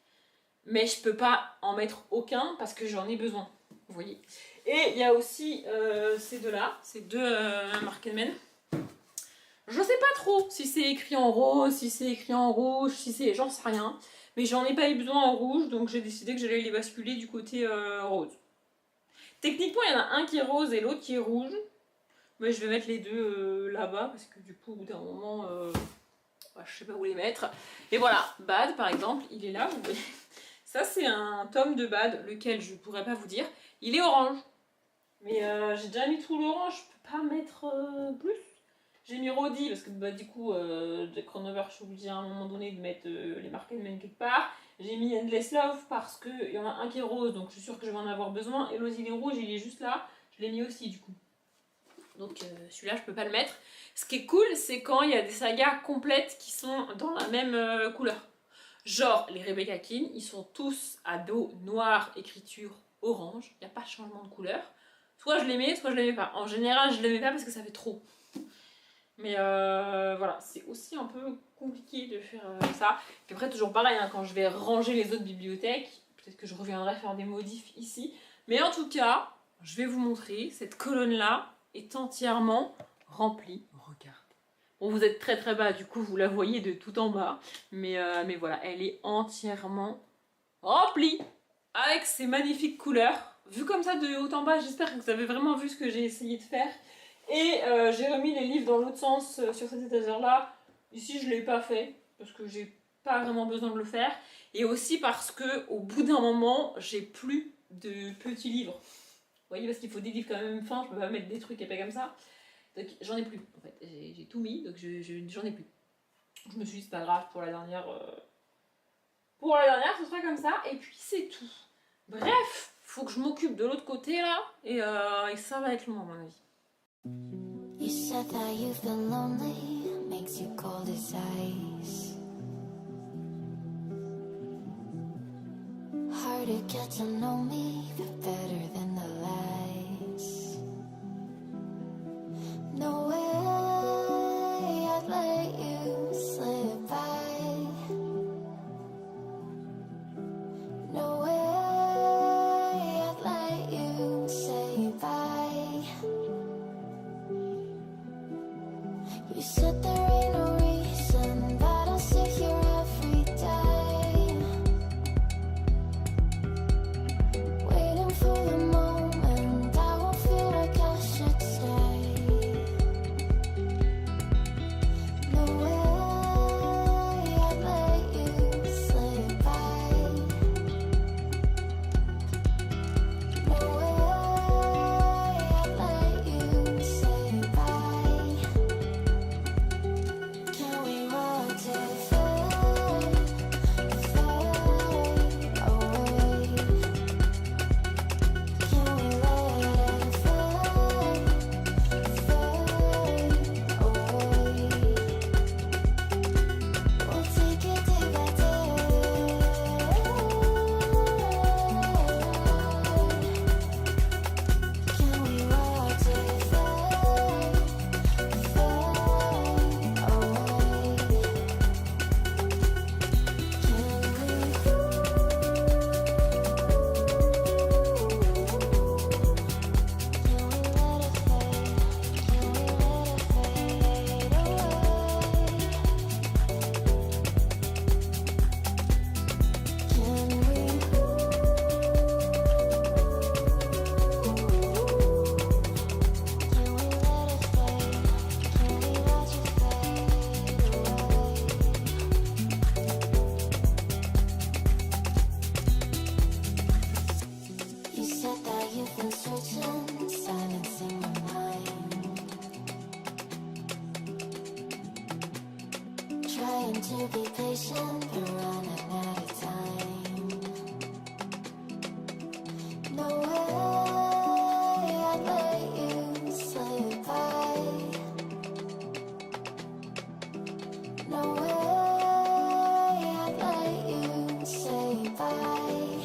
Mais je peux pas en mettre aucun parce que j'en ai besoin. Vous voyez. Et il y a aussi ces deux-là, ces deux Marketmen. Je sais pas trop si c'est écrit en rose, si c'est écrit en rouge, si c'est... j'en sais rien. Mais j'en ai pas eu besoin en rouge, donc j'ai décidé que j'allais les basculer du côté rose. Techniquement, il y en a un qui est rose et l'autre qui est rouge. Mais je vais mettre les deux là-bas, parce que du coup, au bout d'un moment, je sais pas où les mettre. Et voilà, Bad, par exemple, il est là, vous voyez. Ça, c'est un tome de Bad, lequel je pourrais pas vous dire. Il est orange. Mais j'ai déjà mis tout l'orange, je peux pas mettre plus. J'ai mis Roddy parce que bah, du coup, Jack Chronover, je suis obligée à un moment donné de mettre les Marketmen quelque part. J'ai mis Endless Love parce qu'il y en a un qui est rose, donc je suis sûre que je vais en avoir besoin. Et l'ose il est rouge, il est juste là. Je l'ai mis aussi du coup. Donc celui-là, je peux pas le mettre. Ce qui est cool, c'est quand il y a des sagas complètes qui sont dans la même couleur. Genre, les Rebecca King, ils sont tous à dos noir, écriture orange. Il n'y a pas de changement de couleur. Soit je les mets, soit je les mets pas. En général, je les mets pas parce que ça fait trop. Mais voilà, c'est aussi un peu compliqué de faire ça. Puis après, toujours pareil, hein, quand je vais ranger les autres bibliothèques, peut-être que je reviendrai faire des modifs ici. Mais en tout cas, je vais vous montrer, cette colonne-là est entièrement remplie. Regardez. Bon, vous êtes très très bas, du coup, vous la voyez de tout en bas. Mais voilà, elle est entièrement remplie avec ces magnifiques couleurs. Vu comme ça de haut en bas, j'espère que vous avez vraiment vu ce que j'ai essayé de faire. Et j'ai remis les livres dans l'autre sens sur cette étagère là. Ici je ne l'ai pas fait parce que j'ai pas vraiment besoin de le faire. Et aussi parce que au bout d'un moment, j'ai plus de petits livres. Vous voyez, parce qu'il faut des livres quand même fins, je peux pas mettre des trucs épais comme ça. Donc j'en ai plus, en fait. J'ai tout mis, donc j'en ai plus. Je me suis dit, c'est pas grave, pour la dernière, ce sera comme ça. Et puis c'est tout. Bref, faut que je m'occupe de l'autre côté là, et ça va être long à mon avis. You said that you've been lonely, makes you cold as ice. Hard to get to know me, but better than the lies. No way I'd let you slip by. No way I'd let you say bye. You said there ain't no reason, but I'll sit here every day, waiting for the moment I won't feel like I should stay. No way I'd let you slip by. No way I'd let you say bye. Can we watch it fade, fade away? Can we let it fade, fade away? We'll take it day by day. Can we watch it fade, fade away? You said that you've been searching, silencing my mind, trying to be patient, but running out of time. No way I'd let you slip by. No way I'd let you say bye.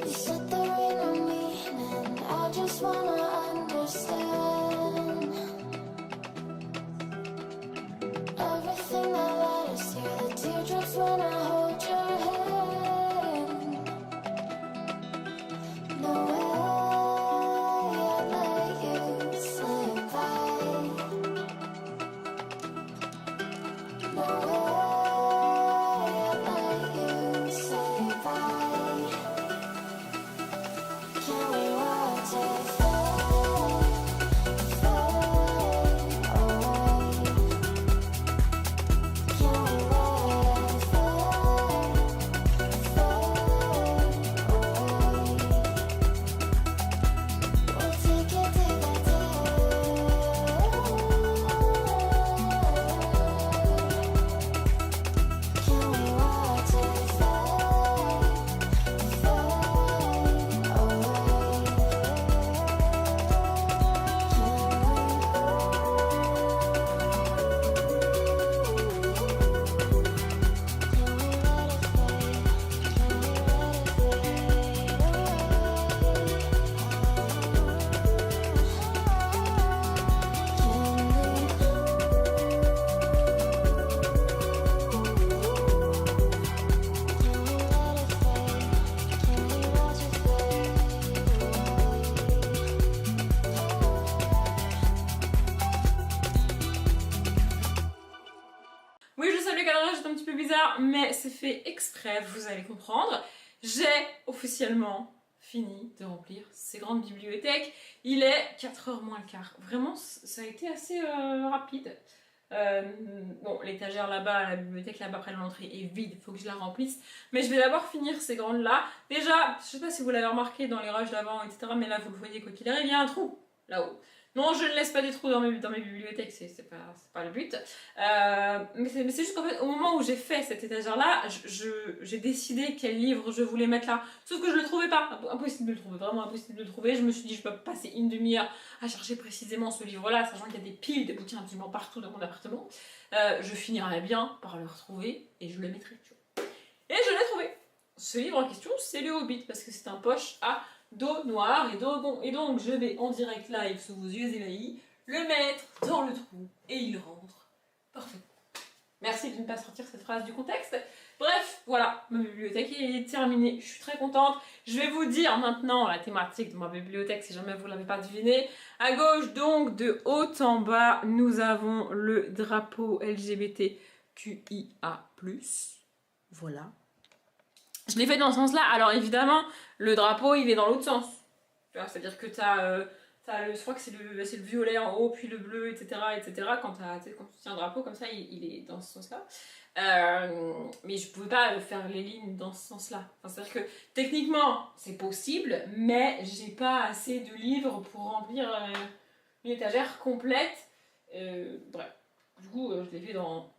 You said there ain't no meaning, I just wanna understand everything that led us here, the teardrops when I hold your hand. No way I'd let you slip by. No way I'd let you say bye. Can we watch it fade, fade away? Can we let it fade, fade away? We'll take it day by day. Can we watch it fade, fade away? Oui, je sais, le cadrage est un petit peu bizarre, mais c'est fait exprès, vous allez comprendre. J'ai officiellement fini de remplir ces grandes bibliothèques. Il est 4h moins le quart. Vraiment, ça a été assez rapide. Bon, l'étagère là-bas, à la bibliothèque là-bas près de l'entrée est vide, il faut que je la remplisse. Mais je vais d'abord finir ces grandes là. Déjà, je sais pas si vous l'avez remarqué dans les rushs d'avant, etc. Mais là, vous le voyez, quoi qu'il arrive, il y a un trou là-haut. Non, je ne laisse pas des trous dans mes bibliothèques, c'est pas le but. Mais c'est juste qu'en fait, au moment où j'ai fait cette étagère-là, j'ai décidé quel livre je voulais mettre là. Sauf que je le trouvais pas. Impossible de le trouver, vraiment impossible de le trouver. Je me suis dit, je peux passer une demi-heure à chercher précisément ce livre-là, sachant qu'il y a des piles de bouquins absolument partout dans mon appartement. Je finirai bien par le retrouver et je le mettrai, tu vois. Et je l'ai trouvé. Ce livre en question, c'est Le Hobbit, parce que c'est un poche à dos noir et donc je vais en direct live sous vos yeux ébahis le mettre dans le trou et il rentre parfaitement. Merci de ne pas sortir cette phrase du contexte. Bref, voilà, ma bibliothèque est terminée, je suis très contente. Je vais vous dire maintenant la thématique de ma bibliothèque si jamais vous ne l'avez pas deviné. À gauche donc, de haut en bas, nous avons le drapeau LGBTQIA+. Voilà. Je l'ai fait dans ce sens-là. Alors évidemment, le drapeau, il est dans l'autre sens. C'est-à-dire que t'as je crois que c'est le violet en haut, puis le bleu, etc. Quand tu tiens un drapeau comme ça, il est dans ce sens-là. Mais je pouvais pas faire les lignes dans ce sens-là. C'est-à-dire que techniquement, c'est possible, mais j'ai pas assez de livres pour remplir une étagère complète. Bref. Du coup, je l'ai fait dans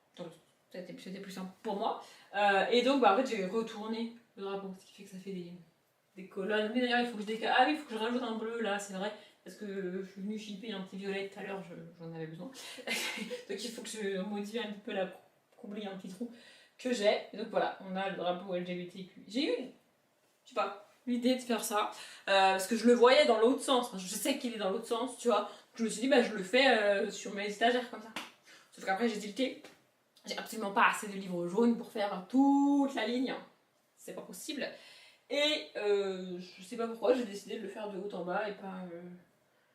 c'était plus simple pour moi. Et donc, en fait, j'ai retourné le drapeau, ce qui fait que ça fait des colonnes. Mais d'ailleurs, il faut que je décale. Ah oui, il faut que je rajoute un bleu là, c'est vrai. Parce que je suis venue shipper un petit violet tout à l'heure, j'en avais besoin. Donc, il faut que je modifie un petit peu là pour combler un petit trou que j'ai. Et donc, voilà, on a le drapeau LGBTQ. J'ai eu, je sais pas, l'idée de faire ça. Parce que je le voyais dans l'autre sens. Enfin, je sais qu'il est dans l'autre sens, tu vois. Je me suis dit, bah, je le fais sur mes étagères comme ça. Sauf qu'après, j'ai tilté. J'ai absolument pas assez de livres jaunes pour faire toute la ligne. C'est pas possible. Et je sais pas pourquoi, j'ai décidé de le faire de haut en bas et pas...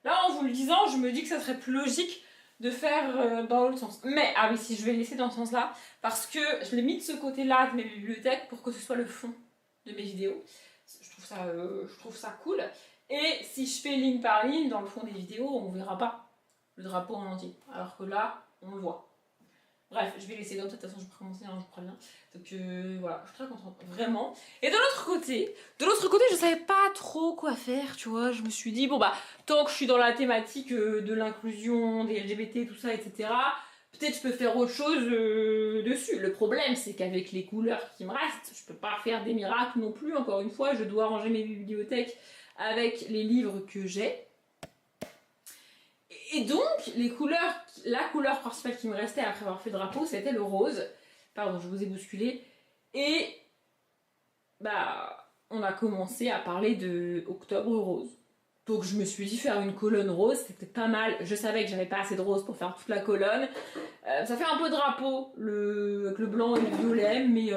Là, en vous le disant, je me dis que ça serait plus logique de faire dans l'autre sens. Mais, ah oui, si je vais le laisser dans ce sens-là, parce que je l'ai mis de ce côté-là de mes bibliothèques pour que ce soit le fond de mes vidéos. Je trouve ça cool. Et si je fais ligne par ligne, dans le fond des vidéos, on verra pas le drapeau en entier. Alors que là, on le voit. Bref, je vais laisser, de toute façon je vais commencer, hein, je préviens. Donc voilà, je suis très contente, vraiment. Et de l'autre côté, je savais pas trop quoi faire, tu vois. Je me suis dit, bon bah, tant que je suis dans la thématique de l'inclusion, des LGBT, tout ça, etc., peut-être je peux faire autre chose dessus. Le problème, c'est qu'avec les couleurs qui me restent, je peux pas faire des miracles non plus. Encore une fois, je dois ranger mes bibliothèques avec les livres que j'ai. Et donc, la couleur principale qui me restait après avoir fait le drapeau, c'était le rose. Pardon, je vous ai bousculé. Et bah, on a commencé à parler de Octobre Rose. Donc je me suis dit faire une colonne rose, c'était pas mal. Je savais que j'avais pas assez de rose pour faire toute la colonne. Ça fait un peu drapeau, avec le blanc et le violet, mais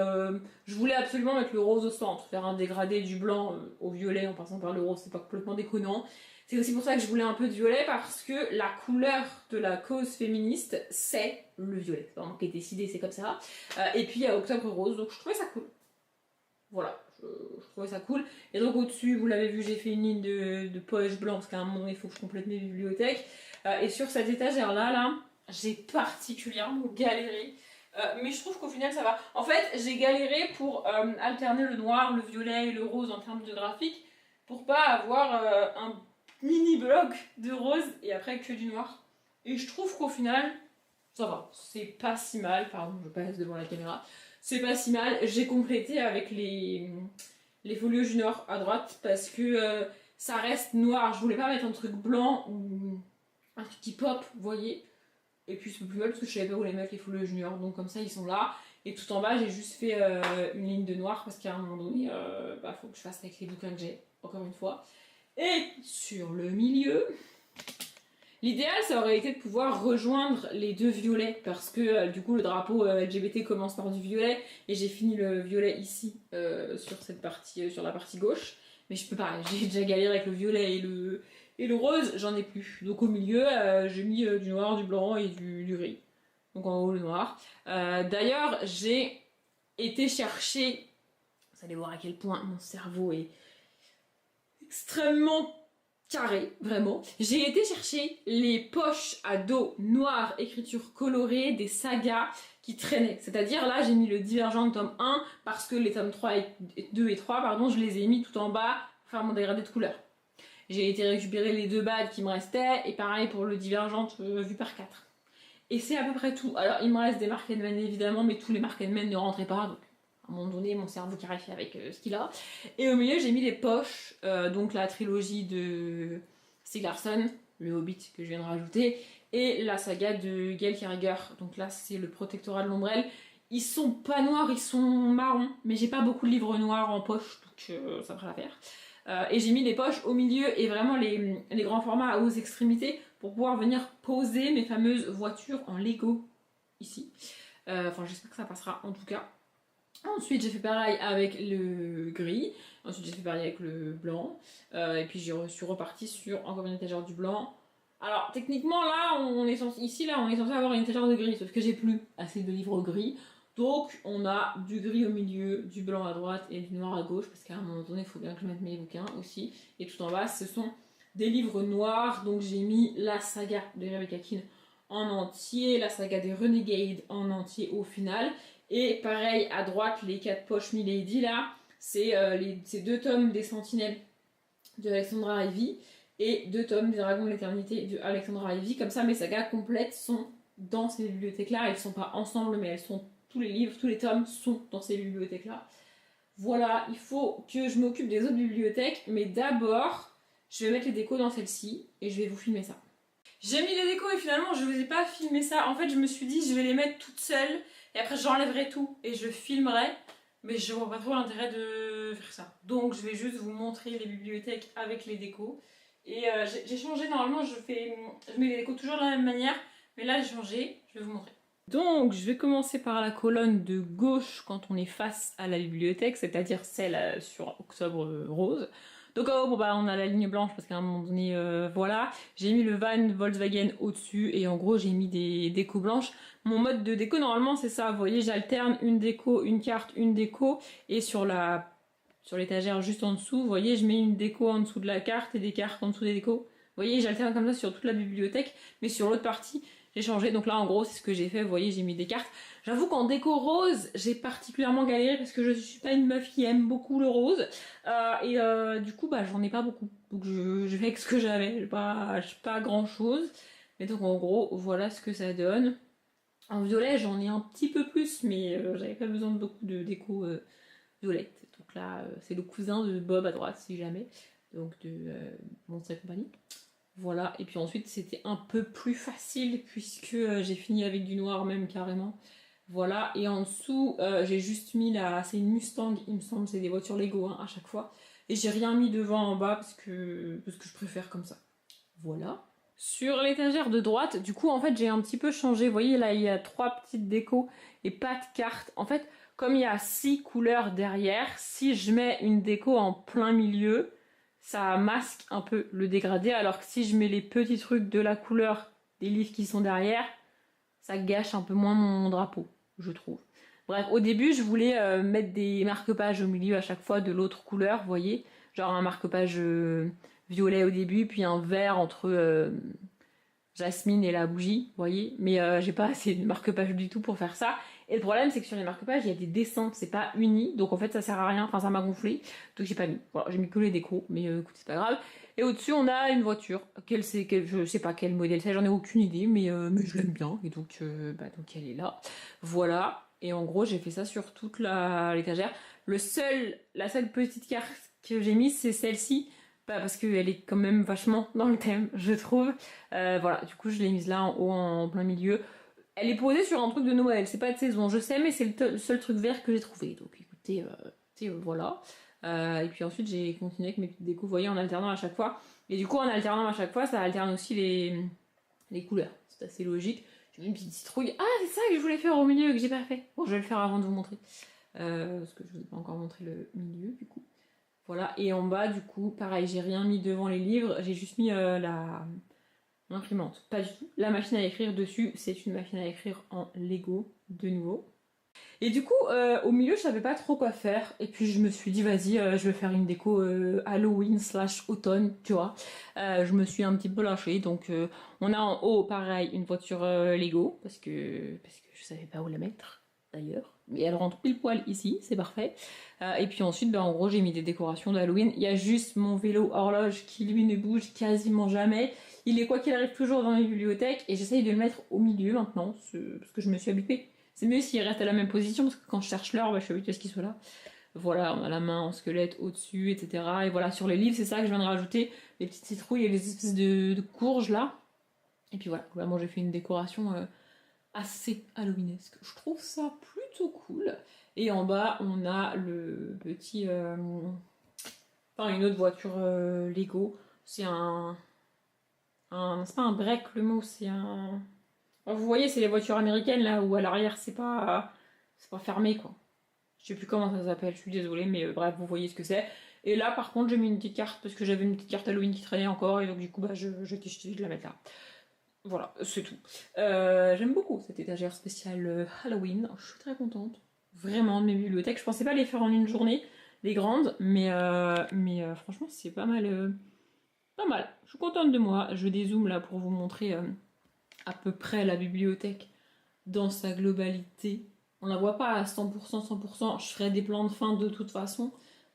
je voulais absolument mettre le rose au centre. Faire un dégradé du blanc au violet en passant par le rose, c'est pas complètement déconnant. C'est aussi pour ça que je voulais un peu de violet, parce que la couleur de la cause féministe, c'est le violet. C'est vraiment qui est décidé, c'est comme ça. Et puis il y a Octobre Rose, donc je trouvais ça cool. Voilà, je trouvais ça cool. Et donc au-dessus, vous l'avez vu, j'ai fait une ligne de poche blanc, parce qu'à un moment, il faut que je complète mes bibliothèques. Et sur cette étagère-là, j'ai particulièrement galéré. Mais je trouve qu'au final, ça va. En fait, j'ai galéré pour alterner le noir, le violet et le rose en termes de graphique, pour pas avoir un mini bloc de rose et après que du noir. Et je trouve qu'au final, ça va. C'est pas si mal. Pardon, je passe devant la caméra. C'est pas si mal. J'ai complété avec les folios junior à droite parce que ça reste noir. Je voulais pas mettre un truc blanc ou un truc qui pop, vous voyez. Et puis c'est plus mal parce que je savais pas où les mettre les folios junior. Donc comme ça, ils sont là. Et tout en bas, j'ai juste fait une ligne de noir parce qu'à un moment donné, faut que je fasse avec les bouquins que j'ai, encore une fois. Et sur le milieu, l'idéal ça aurait été de pouvoir rejoindre les deux violets parce que du coup le drapeau LGBT commence par du violet et j'ai fini le violet ici sur cette partie, sur la partie gauche. Mais je peux pas, j'ai déjà galéré avec le violet et le rose, j'en ai plus. Donc au milieu, j'ai mis du noir, du blanc et du gris. Donc en haut le noir. D'ailleurs, j'ai été chercher, vous allez voir à quel point mon cerveau est extrêmement carré, vraiment. J'ai été chercher les poches à dos noir, écriture colorée, des sagas qui traînaient. C'est-à-dire là, j'ai mis le Divergente tome 1 parce que les tomes 3 et 2 et 3, pardon, je les ai mis tout en bas pour faire mon dégradé de couleur. J'ai été récupérer les 2 bades qui me restaient et pareil pour le Divergente vu par 4. Et c'est à peu près tout. Alors il me reste des Marketmen évidemment, mais tous les Marketmen ne rentraient pas, donc à un moment donné mon cerveau carifie avec ce qu'il a. Et au milieu j'ai mis les poches, donc la trilogie de Stieg Larsson, le Hobbit que je viens de rajouter, et la saga de Gail Carriger. Donc là c'est le Protectorat de l'Ombrelle. Ils sont pas noirs, ils sont marrons, mais j'ai pas beaucoup de livres noirs en poche, donc ça fera l'affaire. Et j'ai mis les poches au milieu et vraiment les grands formats aux extrémités pour pouvoir venir poser mes fameuses voitures en Lego ici. Enfin j'espère que ça passera en tout cas. Ensuite j'ai fait pareil avec le gris, ensuite j'ai fait pareil avec le blanc, et puis je suis repartie sur encore une étagère du blanc. Alors techniquement là on est censé avoir une étagère de gris, sauf que j'ai plus assez de livres gris. Donc on a du gris au milieu, du blanc à droite et du noir à gauche, parce qu'à un moment donné il faut bien que je mette mes bouquins aussi. Et tout en bas ce sont des livres noirs, donc j'ai mis la saga de Rebecca Keane en entier, la saga des Renegades en entier au final. Et pareil à droite, les 4 poches Milady là, c'est ces 2 tomes des Sentinelles de Alexandra Ivy et 2 tomes des Dragons de l'Éternité de Alexandra Ivy. Comme ça mes sagas complètes sont dans ces bibliothèques là, elles sont pas ensemble mais elles sont... Tous les livres, tous les tomes sont dans ces bibliothèques-là. Voilà, il faut que je m'occupe des autres bibliothèques, mais d'abord, je vais mettre les décos dans celle-ci et je vais vous filmer ça. J'ai mis les décos et finalement, je vous ai pas filmé ça. En fait, je me suis dit, je vais les mettre toutes seules et après, j'enlèverai tout et je filmerai. Mais je vois pas trop l'intérêt de faire ça. Donc, je vais juste vous montrer les bibliothèques avec les décos. Et j'ai changé, normalement, je mets les décos toujours de la même manière, mais là, j'ai changé, je vais vous montrer. Donc, je vais commencer par la colonne de gauche quand on est face à la bibliothèque, c'est-à-dire celle sur Octobre Rose. Donc, bon, bah, on a la ligne blanche parce qu'à un moment donné, voilà. J'ai mis le van Volkswagen au-dessus et en gros, j'ai mis des décos blanches. Mon mode de déco, normalement, c'est ça. Vous voyez, j'alterne une déco, une carte, une déco. Et sur l'étagère juste en dessous, vous voyez, je mets une déco en dessous de la carte et des cartes en dessous des décos. Vous voyez, j'alterne comme ça sur toute la bibliothèque, mais sur l'autre partie, j'ai changé. Donc là, en gros, c'est ce que j'ai fait. Vous voyez, j'ai mis des cartes. J'avoue qu'en déco rose, j'ai particulièrement galéré parce que je suis pas une meuf qui aime beaucoup le rose. Du coup, bah, j'en ai pas beaucoup. Donc je fais avec ce que j'avais. J'ai pas grand chose. Mais donc, en gros, voilà ce que ça donne. En violet, j'en ai un petit peu plus, mais j'avais pas besoin de beaucoup de déco violette. Donc là, c'est le cousin de Bob à droite, si jamais. Donc de Monstres et compagnie. Voilà, et puis ensuite c'était un peu plus facile puisque j'ai fini avec du noir même carrément. Voilà, et en dessous j'ai juste mis c'est une Mustang, il me semble, c'est des voitures Lego hein, à chaque fois. Et j'ai rien mis devant en bas parce que je préfère comme ça. Voilà. Sur l'étagère de droite, du coup en fait j'ai un petit peu changé. Vous voyez là il y a 3 petites décos et pas de cartes. En fait, comme il y a 6 couleurs derrière, si je mets une déco en plein milieu, ça masque un peu le dégradé, alors que si je mets les petits trucs de la couleur des livres qui sont derrière, ça gâche un peu moins mon drapeau, je trouve. Bref, au début, je voulais mettre des marque-pages au milieu à chaque fois de l'autre couleur, vous voyez, genre un marque-page violet au début, puis un vert entre Jasmine et la bougie, vous voyez, mais j'ai pas assez de marque-pages du tout pour faire ça. Et le problème, c'est que sur les marque-pages, il y a des dessins, c'est pas uni, donc en fait ça sert à rien, enfin ça m'a gonflé, donc j'ai pas mis. Voilà, j'ai mis que les décos, mais écoute, c'est pas grave. Et au-dessus, on a une voiture, je sais pas quel modèle c'est, j'en ai aucune idée, mais je l'aime bien, et donc elle est là. Voilà, et en gros, j'ai fait ça sur toute l'étagère. La seule petite carte que j'ai mise, c'est celle-ci, parce qu'elle est quand même vachement dans le thème, je trouve. Voilà, du coup, je l'ai mise là en haut, en plein milieu. Elle est posée sur un truc de Noël, c'est pas de saison, je sais, mais c'est le seul truc vert que j'ai trouvé. Donc écoutez, voilà. Et puis ensuite, j'ai continué avec mes petites décos, vous voyez, en alternant à chaque fois. Et du coup, en alternant à chaque fois, ça alterne aussi les couleurs. C'est assez logique. J'ai mis une petite citrouille. Ah, c'est ça que je voulais faire au milieu, que j'ai pas fait. Bon, je vais le faire avant de vous montrer. Parce que je vous ai pas encore montré le milieu, du coup. Voilà, et en bas, du coup, pareil, j'ai rien mis devant les livres, j'ai juste mis l'imprimante. Pas du tout. La machine à écrire dessus, c'est une machine à écrire en Lego, de nouveau. Et du coup, au milieu, je savais pas trop quoi faire. Et puis je me suis dit, vas-y, je vais faire une déco Halloween / automne, tu vois. Je me suis un petit peu lâchée. Donc on a en haut, pareil, une voiture Lego, parce que je savais pas où la mettre, d'ailleurs. Mais elle rentre pile poil ici, c'est parfait. Et puis ensuite, ben, en gros, j'ai mis des décorations d'Halloween. Il y a juste mon vélo horloge qui, lui, ne bouge quasiment jamais. Il est, quoi qu'il arrive, toujours dans mes bibliothèques. Et j'essaye de le mettre au milieu maintenant, parce que je me suis habituée. C'est mieux s'il reste à la même position, parce que quand je cherche l'heure, bah, je suis habituée à ce qu'il soit là. Voilà, on a la main en squelette au-dessus, etc. Et voilà, sur les livres, c'est ça que je viens de rajouter, les petites citrouilles et les espèces de courges là. Et puis voilà, globalement, j'ai fait une décoration assez halloweenesque. Je trouve ça plutôt cool. Et en bas, on a le petit... Enfin, une autre voiture Lego. C'est c'est pas un break le mot, c'est un... Vous voyez, c'est les voitures américaines là où à l'arrière c'est pas fermé quoi. Je sais plus comment ça s'appelle, je suis désolée, mais bref, vous voyez ce que c'est. Et là par contre, j'ai mis une petite carte parce que j'avais une petite carte Halloween qui traînait encore et donc du coup, bah, j'ai décidé de la mettre là. Voilà, c'est tout. J'aime beaucoup cette étagère spéciale Halloween. Je suis très contente, vraiment, de mes bibliothèques. Je pensais pas les faire en une journée, les grandes, mais franchement, c'est pas mal. Pas mal. Je suis contente de moi. Je dézoome là pour vous montrer à peu près la bibliothèque dans sa globalité. On la voit pas à 100%, 100%. Je ferai des plans de fin de toute façon.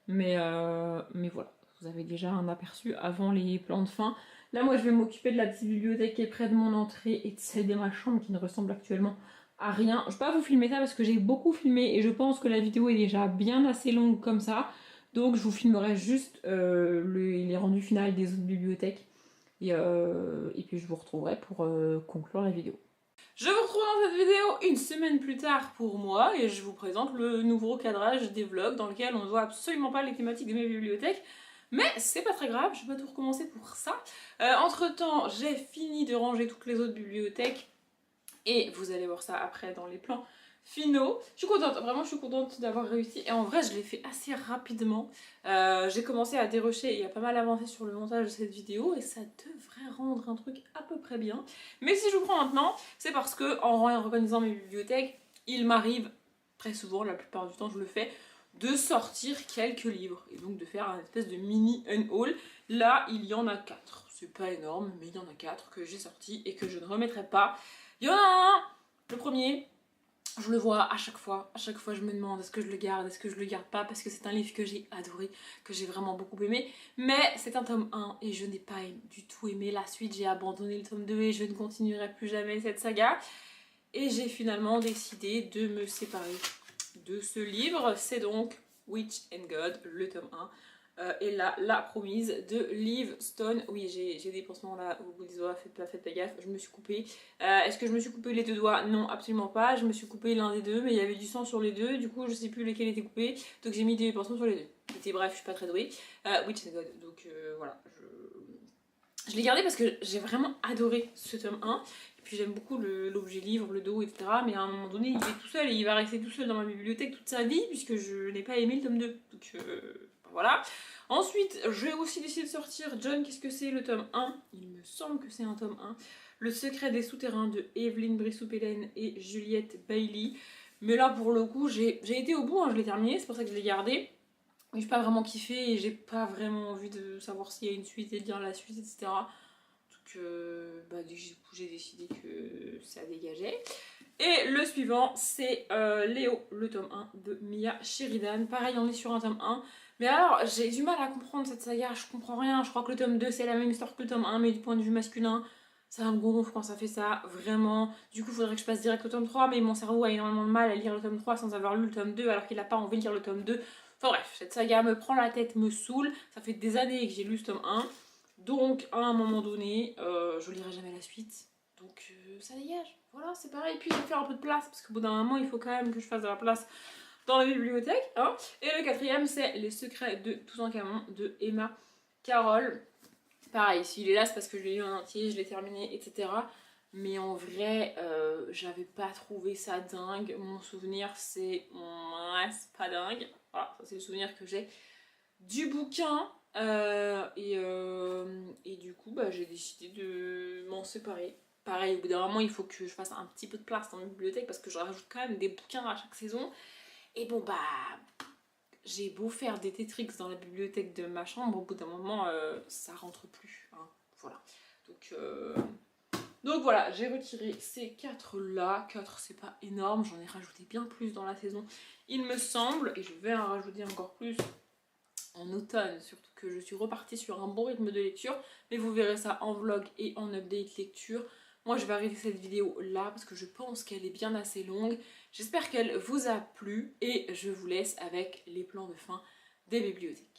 Mais voilà, vous avez déjà un aperçu avant les plans de fin. Là, moi, je vais m'occuper de la petite bibliothèque qui est près de mon entrée et de celle de ma chambre qui ne ressemble actuellement à rien. Je vais pas vous filmer ça parce que j'ai beaucoup filmé et je pense que la vidéo est déjà bien assez longue comme ça. Donc, je vous filmerai juste les rendus finaux des autres bibliothèques. Et puis, je vous retrouverai pour conclure la vidéo. Je vous retrouve dans cette vidéo une semaine plus tard pour moi et je vous présente le nouveau cadrage des vlogs dans lequel on ne voit absolument pas les thématiques de mes bibliothèques. Mais c'est pas très grave, je vais pas tout recommencer pour ça. Entre temps, j'ai fini de ranger toutes les autres bibliothèques et vous allez voir ça après dans les plans finaux. Je suis contente, vraiment je suis contente d'avoir réussi et en vrai je l'ai fait assez rapidement. J'ai commencé à dérocher et à pas mal avancer sur le montage de cette vidéo et ça devrait rendre un truc à peu près bien. Mais si je vous prends maintenant, c'est parce que en organisant mes bibliothèques, il m'arrive très souvent, la plupart du temps je le fais, de sortir quelques livres et donc de faire un espèce de mini unhaul. Là il y en a 4, c'est pas énorme mais il y en a 4 que j'ai sortis et que je ne remettrai pas. Il y en a un, le premier, je le vois à chaque fois je me demande est-ce que je le garde, est-ce que je le garde pas, parce que c'est un livre que j'ai adoré, que j'ai vraiment beaucoup aimé, mais c'est un tome 1 et je n'ai pas du tout aimé la suite, j'ai abandonné le tome 2 et je ne continuerai plus jamais cette saga, et j'ai finalement décidé de me séparer de ce livre, c'est donc Witch and God, le tome 1. Et là, la promise de Liv Stone. Oui, j'ai des pansements là au bout des doigts, faites pas gaffe, je me suis coupée. Est-ce que je me suis coupé les deux doigts? Non, absolument pas. Je me suis coupé l'un des deux, mais il y avait du sang sur les deux, du coup je sais plus lesquels étaient coupés, donc j'ai mis des pansements sur les deux. C'était bref, je suis pas très douée. Witch and God, donc voilà, je l'ai gardé parce que j'ai vraiment adoré ce tome 1. Et puis j'aime beaucoup l'objet livre, le dos, etc. Mais à un moment donné, il est tout seul et il va rester tout seul dans ma bibliothèque toute sa vie, puisque je n'ai pas aimé le tome 2. Donc voilà. Ensuite, j'ai aussi décidé de sortir John, qu'est-ce que c'est, le tome 1. Il me semble que c'est un tome 1. Le secret des souterrains de Evelyn Brissou-Pellen et Juliette Bailey. Mais là, pour le coup, j'ai été au bout, hein, je l'ai terminé, c'est pour ça que je l'ai gardé. Mais j'ai pas vraiment kiffé et j'ai pas vraiment envie de savoir s'il y a une suite et de lire la suite, etc. Donc, dès que j'ai décidé que ça dégageait. Et le suivant, c'est Léo, le tome 1 de Mia Sheridan. Pareil, on est sur un tome 1. Mais alors, j'ai du mal à comprendre cette saga, je comprends rien. Je crois que le tome 2, c'est la même histoire que le tome 1, mais du point de vue masculin. Ça me gonfle quand ça fait ça, vraiment. Du coup, il faudrait que je passe direct au tome 3, mais mon cerveau a énormément de mal à lire le tome 3 sans avoir lu le tome 2, alors qu'il a pas envie de lire le tome 2. Enfin bref, cette saga me prend la tête, me saoule. Ça fait des années que j'ai lu ce tome 1. Donc, à un moment donné, je lirai jamais la suite. Donc, ça dégage. Voilà, c'est pareil. Puis, je vais faire un peu de place, parce qu'au bout d'un moment, il faut quand même que je fasse de la place dans la bibliothèque. Hein. Et le quatrième, c'est Les secrets de Toutankhamon de Emma Carroll. Pareil, s'il est là, c'est parce que je l'ai lu en entier, je l'ai terminé, etc. Mais en vrai, j'avais pas trouvé ça dingue. Mon souvenir, c'est pas dingue. Voilà, ça c'est le souvenir que j'ai du bouquin. Et du coup, j'ai décidé de m'en séparer. pareil, au bout d'un moment, il faut que je fasse un petit peu de place dans ma bibliothèque parce que je rajoute quand même des bouquins à chaque saison. Et bon bah, j'ai beau faire des Tetrix dans la bibliothèque de ma chambre, au bout d'un moment, ça rentre plus. Hein. Voilà. Donc voilà, j'ai retiré ces 4 là. 4 c'est pas énorme, j'en ai rajouté bien plus dans la saison, il me semble. Et je vais en rajouter encore plus en automne, surtout que je suis repartie sur un bon rythme de lecture. Mais vous verrez ça en vlog et en update lecture. Moi je vais arrêter cette vidéo là parce que je pense qu'elle est bien assez longue. J'espère qu'elle vous a plu et je vous laisse avec les plans de fin des bibliothèques.